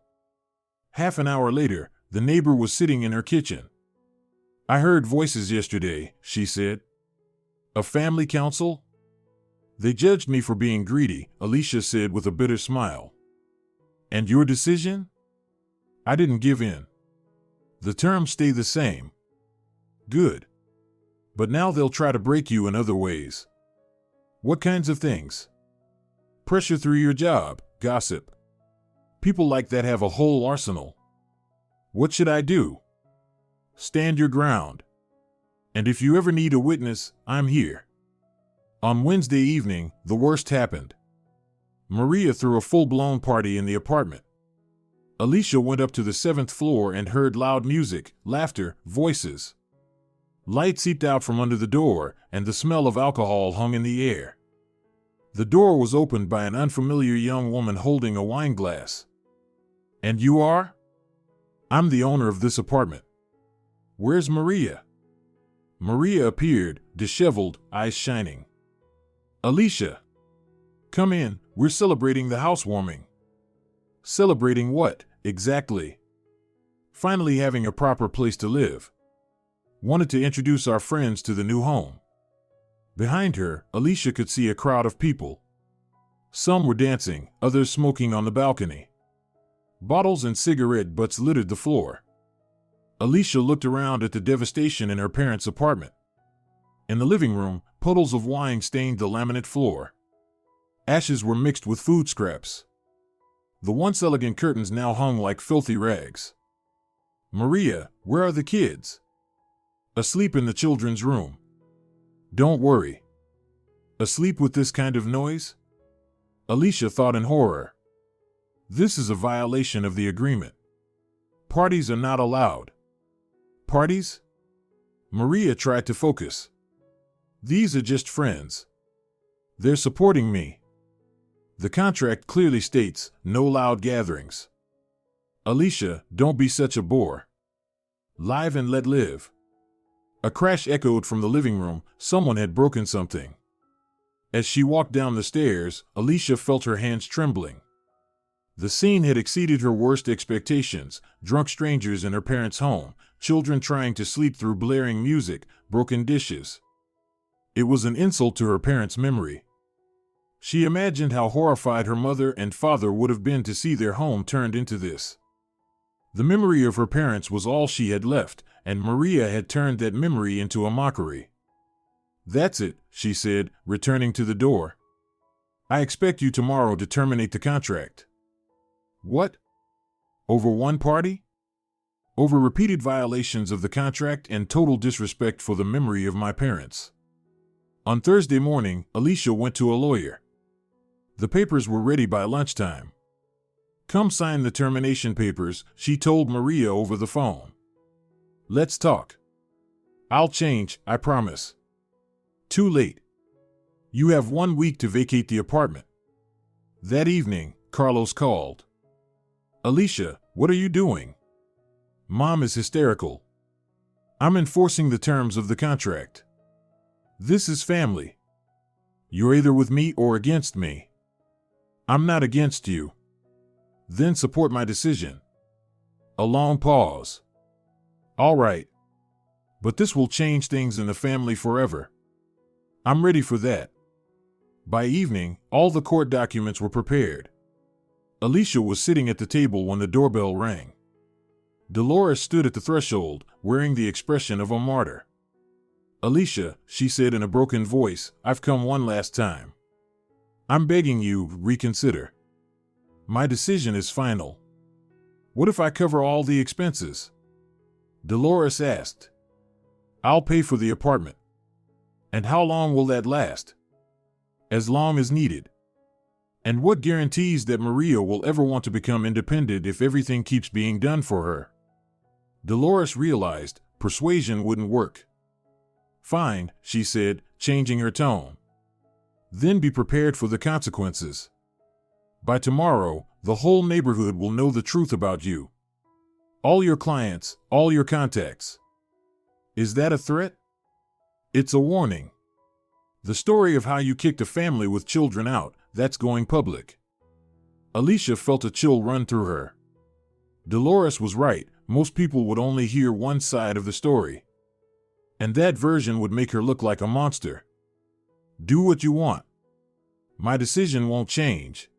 Half an hour later, the neighbor was sitting in her kitchen. I heard voices yesterday, she said. A family council? They judged me for being greedy, Alicia said with a bitter smile. And your decision? I didn't give in. The terms stay the same. Good. But now they'll try to break you in other ways. What kinds of things? Pressure through your job, gossip. People like that have a whole arsenal. What should I do? Stand your ground. And if you ever need a witness, I'm here. On Wednesday evening, the worst happened. Maria threw a full-blown party in the apartment. Alicia went up to the 7th floor and heard loud music, laughter, voices. Light seeped out from under the door, and the smell of alcohol hung in the air. The door was opened by an unfamiliar young woman holding a wine glass. And you are? I'm the owner of this apartment. Where's Maria? Maria appeared, disheveled, eyes shining. Alicia! Come in, we're celebrating the housewarming. Celebrating what, exactly? Finally having a proper place to live. Wanted to introduce our friends to the new home. Behind her, Alicia could see a crowd of people. Some were dancing, others smoking on the balcony. Bottles and cigarette butts littered the floor. Alicia looked around at the devastation in her parents' apartment. In the living room, puddles of wine stained the laminate floor. Ashes were mixed with food scraps. The once elegant curtains now hung like filthy rags. Maria, where are the kids? Asleep in the children's room. Don't worry. Asleep with this kind of noise? Alicia thought in horror. This is a violation of the agreement. Parties are not allowed. Parties? Maria tried to focus. These are just friends. They're supporting me. The contract clearly states, no loud gatherings. Alicia, don't be such a bore. Live and let live. A crash echoed from the living room. Someone had broken something. As she walked down the stairs, Alicia felt her hands trembling. The scene had exceeded her worst expectations. Drunk strangers in her parents' home, children trying to sleep through blaring music, broken dishes. It was an insult to her parents' memory. She imagined how horrified her mother and father would have been to see their home turned into this. The memory of her parents was all she had left, and Maria had turned that memory into a mockery. That's it, she said, returning to the door. I expect you tomorrow to terminate the contract. What? Over one party? Over repeated violations of the contract and total disrespect for the memory of my parents. On Thursday morning, Alicia went to a lawyer. The papers were ready by lunchtime. Come sign the termination papers, she told Maria over the phone. Let's talk. I'll change, I promise. Too late. You have 1 week to vacate the apartment. That evening, Carlos called. Alicia, what are you doing? Mom is hysterical. I'm enforcing the terms of the contract. This is family. You're either with me or against me. I'm not against you. Then support my decision. A long pause. All right. But this will change things in the family forever. I'm ready for that. By evening, all the court documents were prepared. Alicia was sitting at the table when the doorbell rang. Dolores stood at the threshold, wearing the expression of a martyr. Alicia, she said in a broken voice, I've come one last time. I'm begging you, reconsider. My decision is final. What if I cover all the expenses? Dolores asked. I'll pay for the apartment. And how long will that last? As long as needed. And what guarantees that Maria will ever want to become independent if everything keeps being done for her? Dolores realized persuasion wouldn't work. Fine, she said, changing her tone. Then be prepared for the consequences. By tomorrow, the whole neighborhood will know the truth about you. All your clients, all your contacts. Is that a threat? It's a warning. The story of how you kicked a family with children out, that's going public. Alicia felt a chill run through her. Dolores was right, most people would only hear one side of the story. And that version would make her look like a monster. Do what you want. My decision won't change.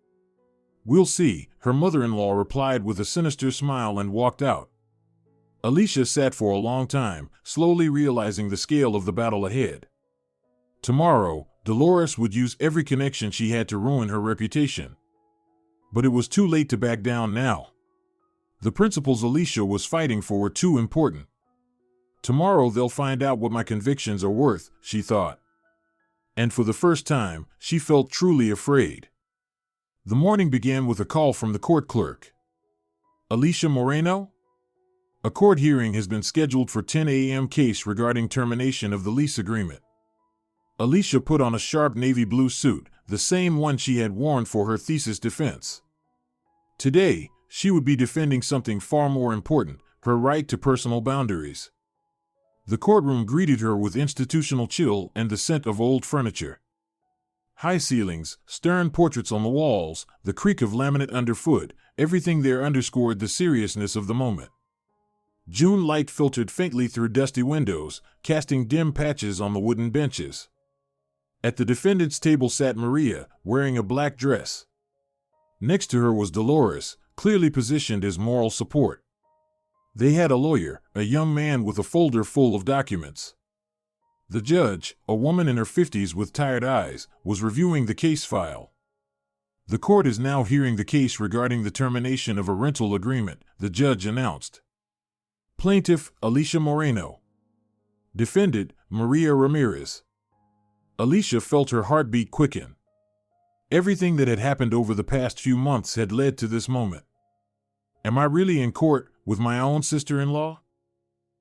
We'll see, her mother-in-law replied with a sinister smile and walked out. Alicia sat for a long time, slowly realizing the scale of the battle ahead. Tomorrow, Dolores would use every connection she had to ruin her reputation. But it was too late to back down now. The principles Alicia was fighting for were too important. Tomorrow they'll find out what my convictions are worth, she thought. And for the first time, she felt truly afraid. The morning began with a call from the court clerk. Alicia Moreno? A court hearing has been scheduled for 10 a.m. case regarding termination of the lease agreement. Alicia put on a sharp navy blue suit, the same one she had worn for her thesis defense. Today, she would be defending something far more important, her right to personal boundaries. The courtroom greeted her with institutional chill and the scent of old furniture. High ceilings, stern portraits on the walls, the creak of laminate underfoot, everything there underscored the seriousness of the moment. June light filtered faintly through dusty windows, casting dim patches on the wooden benches. At the defendant's table sat Maria, wearing a black dress. Next to her was Dolores, clearly positioned as moral support. They had a lawyer, a young man with a folder full of documents. The judge, a woman in her 50s with tired eyes, was reviewing the case file. The court is now hearing the case regarding the termination of a rental agreement, the judge announced. Plaintiff, Alicia Moreno. Defendant, Maria Ramirez. Alicia felt her heartbeat quicken. Everything that had happened over the past few months had led to this moment. Am I really in court with my own sister-in-law?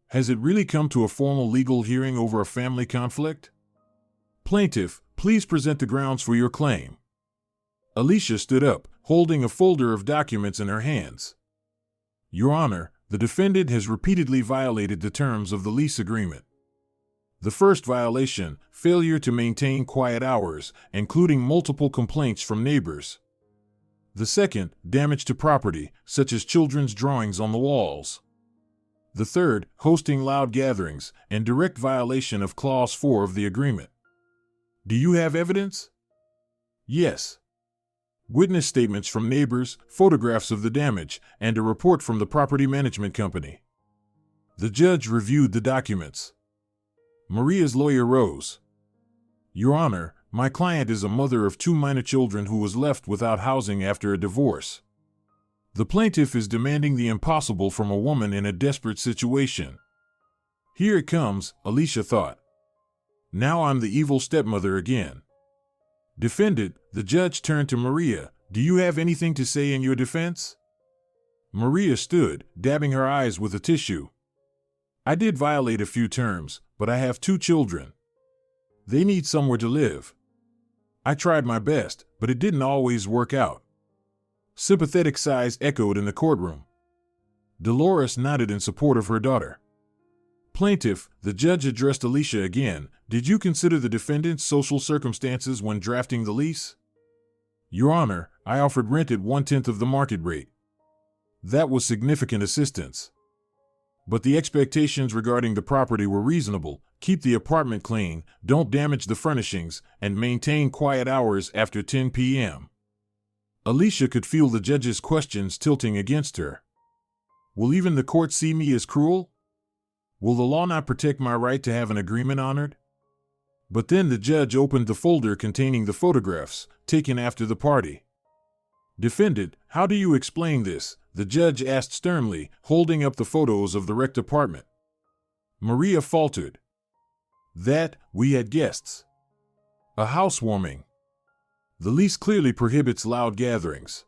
Has it really come to a formal legal hearing over a family conflict? Plaintiff, please present the grounds for your claim. Alicia stood up, holding a folder of documents in her hands. Your Honor, the defendant has repeatedly violated the terms of the lease agreement. The first violation, failure to maintain quiet hours, including multiple complaints from neighbors. The second, damage to property, such as children's drawings on the walls. The third, hosting loud gatherings, in direct violation of Clause 4 of the agreement. Do you have evidence? Yes. Witness statements from neighbors, photographs of the damage, and a report from the property management company. The judge reviewed the documents. Maria's lawyer rose. Your Honor, my client is a mother of 2 minor children who was left without housing after a divorce. The plaintiff is demanding the impossible from a woman in a desperate situation. Here it comes, Alicia thought. Now I'm the evil stepmother again. Defendant, the judge turned to Maria. Do you have anything to say in your defense? Maria stood, dabbing her eyes with a tissue. I did violate a few terms, but I have 2 children. They need somewhere to live. I tried my best, but it didn't always work out. Sympathetic sighs echoed in the courtroom. Dolores nodded in support of her daughter. Plaintiff, the judge addressed Alicia again. Did you consider the defendant's social circumstances when drafting the lease? Your Honor, I offered rent at 1/10 of the market rate. That was significant assistance. But the expectations regarding the property were reasonable. Keep the apartment clean, don't damage the furnishings, and maintain quiet hours after 10 p.m. Alicia could feel the judge's questions tilting against her. Will even the court see me as cruel? Will the law not protect my right to have an agreement honored? But then the judge opened the folder containing the photographs, taken after the party. Defendant, how do you explain this? The judge asked sternly, holding up the photos of the wrecked apartment. Maria faltered. That, we had guests. A housewarming. The lease clearly prohibits loud gatherings.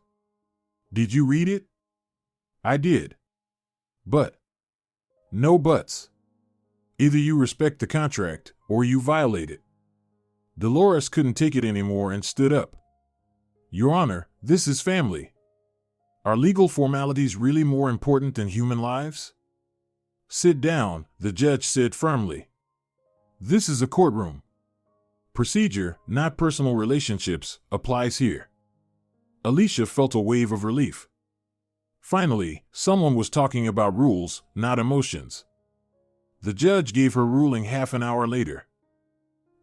Did you read it? I did. But. No buts. Either you respect the contract, or you violate it. Dolores couldn't take it anymore and stood up. Your Honor, this is family. Are legal formalities really more important than human lives? Sit down, the judge said firmly. This is a courtroom. Procedure, not personal relationships, applies here. Alicia felt a wave of relief. Finally, someone was talking about rules, not emotions. The judge gave her ruling half an hour later.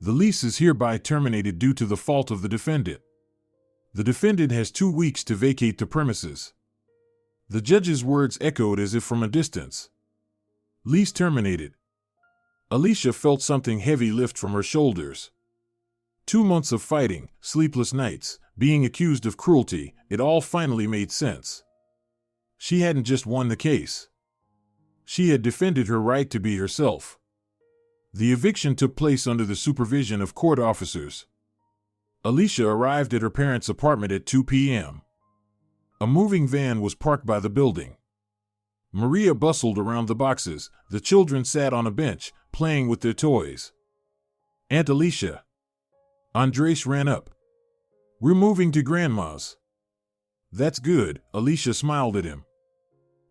The lease is hereby terminated due to the fault of the defendant. The defendant has 2 weeks to vacate the premises. The judge's words echoed as if from a distance. Lease terminated. Alicia felt something heavy lift from her shoulders. 2 months of fighting, sleepless nights, being accused of cruelty, it all finally made sense. She hadn't just won the case. She had defended her right to be herself. The eviction took place under the supervision of court officers. Alicia arrived at her parents' apartment at 2 p.m. A moving van was parked by the building. Maria bustled around the boxes. The children sat on a bench, playing with their toys. Aunt Alicia. Andres ran up. We're moving to Grandma's. That's good, Alicia smiled at him.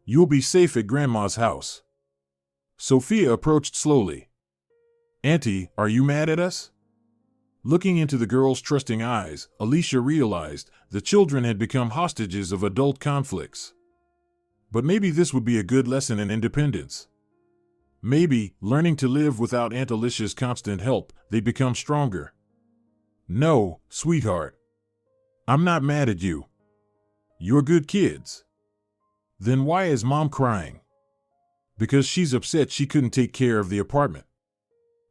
You'll be safe at Grandma's house. Sophia approached slowly. Auntie, are you mad at us? Looking into the girl's trusting eyes, Alicia realized the children had become hostages of adult conflicts. But maybe this would be a good lesson in independence. Maybe, learning to live without Aunt Alicia's constant help, they'd become stronger. No, sweetheart. I'm not mad at you. You're good kids. Then why is Mom crying? Because she's upset she couldn't take care of the apartment.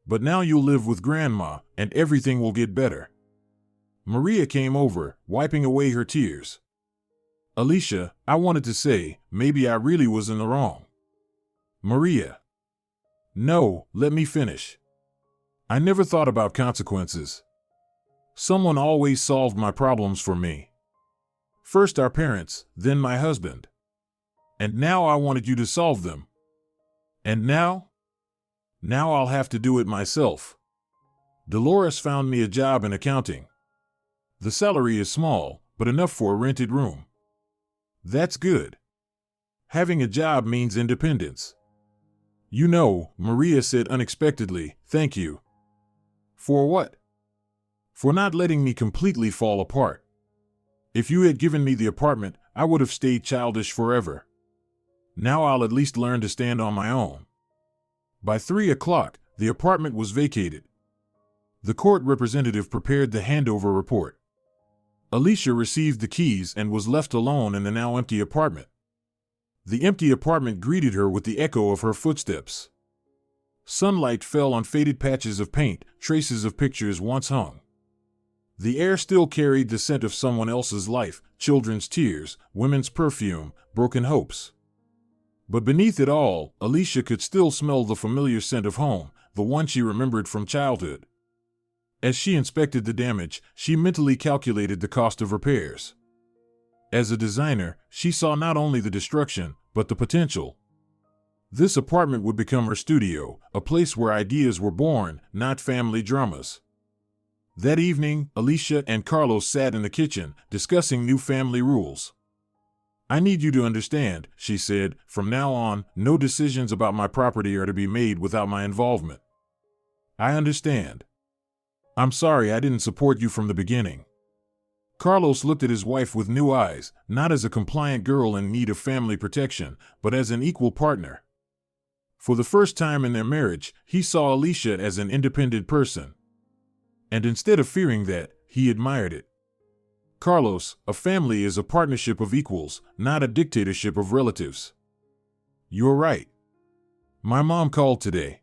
But now you'll live with Grandma, and everything will get better. Maria came over, wiping away her tears. Alicia, I wanted to say, maybe I really was in the wrong. Maria. No, let me finish. I never thought about consequences. Someone always solved my problems for me. First our parents, then my husband. And now I wanted you to solve them. And now? Now I'll have to do it myself. Dolores found me a job in accounting. The salary is small, but enough for a rented room. That's good. Having a job means independence. You know, Maria said unexpectedly, thank you. For what? For not letting me completely fall apart. If you had given me the apartment, I would have stayed childish forever. Now I'll at least learn to stand on my own. By 3 o'clock, the apartment was vacated. The court representative prepared the handover report. Alicia received the keys and was left alone in the now empty apartment. The empty apartment greeted her with the echo of her footsteps. Sunlight fell on faded patches of paint, traces of pictures once hung. The air still carried the scent of someone else's life, children's tears, women's perfume, broken hopes. But beneath it all, Alicia could still smell the familiar scent of home, the one she remembered from childhood. As she inspected the damage, she mentally calculated the cost of repairs. As a designer, she saw not only the destruction, but the potential. This apartment would become her studio, a place where ideas were born, not family dramas. That evening, Alicia and Carlos sat in the kitchen, discussing new family rules. I need you to understand, she said, from now on, no decisions about my property are to be made without my involvement. I understand. I'm sorry I didn't support you from the beginning. Carlos looked at his wife with new eyes, not as a compliant girl in need of family protection, but as an equal partner. For the first time in their marriage, he saw Alicia as an independent person. And instead of fearing that, he admired it. Carlos, a family is a partnership of equals, not a dictatorship of relatives. You're right. My mom called today.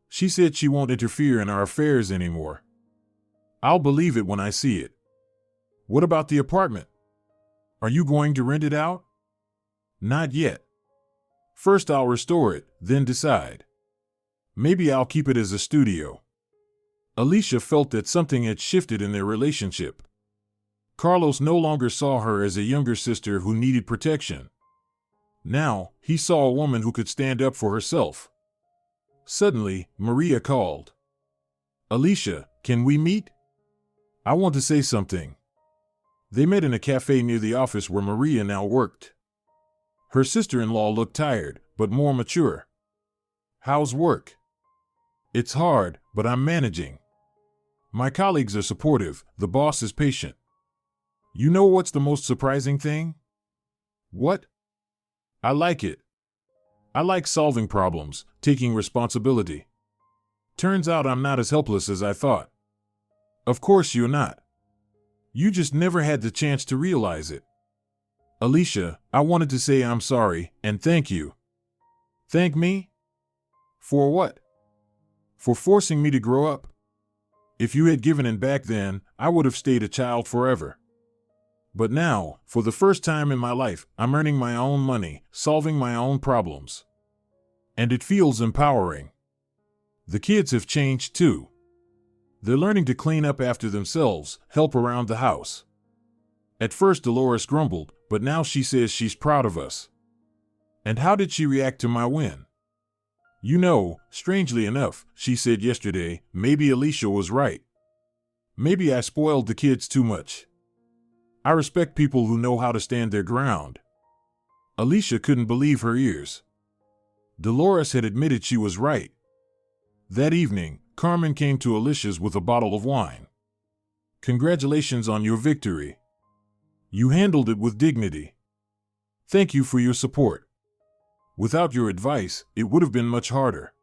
She said she won't interfere in our affairs anymore. I'll believe it when I see it. What about the apartment? Are you going to rent it out? Not yet. First I'll restore it, then decide. Maybe I'll keep it as a studio. Alicia felt that something had shifted in their relationship. Carlos no longer saw her as a younger sister who needed protection. Now, he saw a woman who could stand up for herself. Suddenly, Maria called. Alicia, can we meet? I want to say something. They met in a cafe near the office where Maria now worked. Her sister-in-law looked tired, but more mature. How's work? It's hard, but I'm managing. My colleagues are supportive, the boss is patient. You know what's the most surprising thing? What? I like it. I like solving problems, taking responsibility. Turns out I'm not as helpless as I thought. Of course you're not. You just never had the chance to realize it. Alicia, I wanted to say I'm sorry, and thank you. Thank me? For what? For forcing me to grow up? If you had given in back then, I would have stayed a child forever. But now, for the first time in my life, I'm earning my own money, solving my own problems. And it feels empowering. The kids have changed too. They're learning to clean up after themselves, help around the house. At first Dolores grumbled, but now she says she's proud of us. And how did she react to my win? You know, strangely enough, she said yesterday, maybe Alicia was right. Maybe I spoiled the kids too much. I respect people who know how to stand their ground. Alicia couldn't believe her ears. Dolores had admitted she was right. That evening, Carmen came to Alicia's with a bottle of wine. Congratulations on your victory. You handled it with dignity. Thank you for your support. Without your advice, it would have been much harder.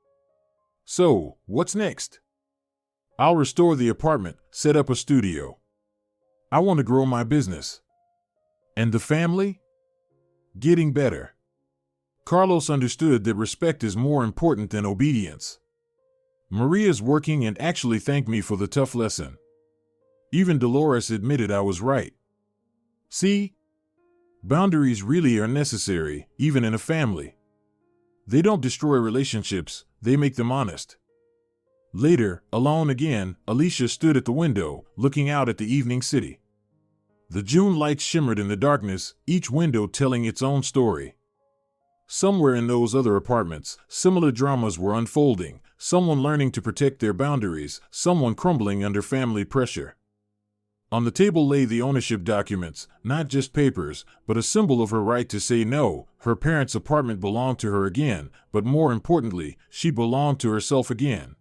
So, what's next? I'll restore the apartment, set up a studio. I want to grow my business. And the family? Getting better. Carlos understood that respect is more important than obedience. Maria's working and actually thanked me for the tough lesson. Even Dolores admitted I was right. See? Boundaries really are necessary, even in a family. They don't destroy relationships, they make them honest. Later, alone again, Alicia stood at the window, looking out at the evening city. The June lights shimmered in the darkness, each window telling its own story. Somewhere in those other apartments, similar dramas were unfolding, someone learning to protect their boundaries, someone crumbling under family pressure. On the table lay the ownership documents, not just papers, but a symbol of her right to say no. Her parents' apartment belonged to her again, but more importantly, she belonged to herself again.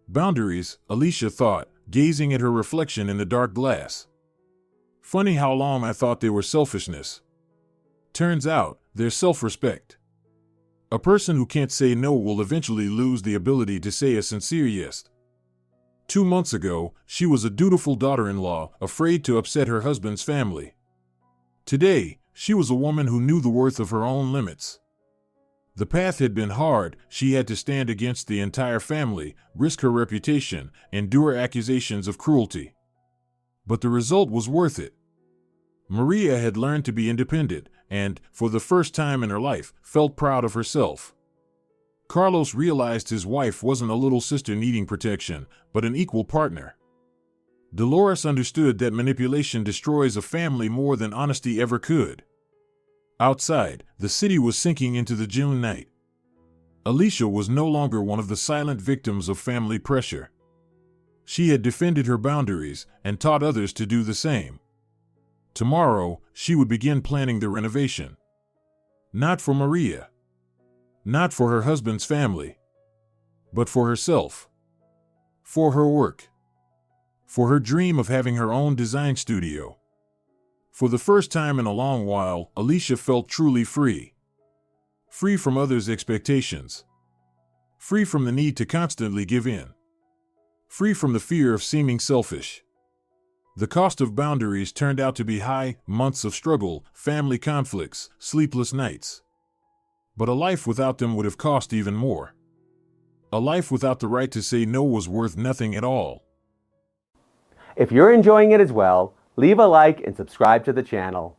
Boundaries, Alicia thought, gazing at her reflection in the dark glass. Funny how long I thought they were selfishness. Turns out, they're self-respect. A person who can't say no will eventually lose the ability to say a sincere yes. 2 months ago, she was a dutiful daughter-in-law, afraid to upset her husband's family. Today, she was a woman who knew the worth of her own limits. The path had been hard. She had to stand against the entire family, risk her reputation, endure accusations of cruelty. But the result was worth it. Maria had learned to be independent and, for the first time in her life, felt proud of herself. Carlos realized his wife wasn't a little sister needing protection, but an equal partner. Dolores understood that manipulation destroys a family more than honesty ever could. Outside, the city was sinking into the June night. Alicia was no longer one of the silent victims of family pressure. She had defended her boundaries and taught others to do the same. Tomorrow, she would begin planning the renovation. Not for Maria. Not for her husband's family. But for herself. For her work. For her dream of having her own design studio. For the first time in a long while, Alicia felt truly free. Free from others' expectations. Free from the need to constantly give in. Free from the fear of seeming selfish. The cost of boundaries turned out to be high: months of struggle, family conflicts, sleepless nights. But a life without them would have cost even more. A life without the right to say no was worth nothing at all. If you're enjoying it as well, leave a like and subscribe to the channel.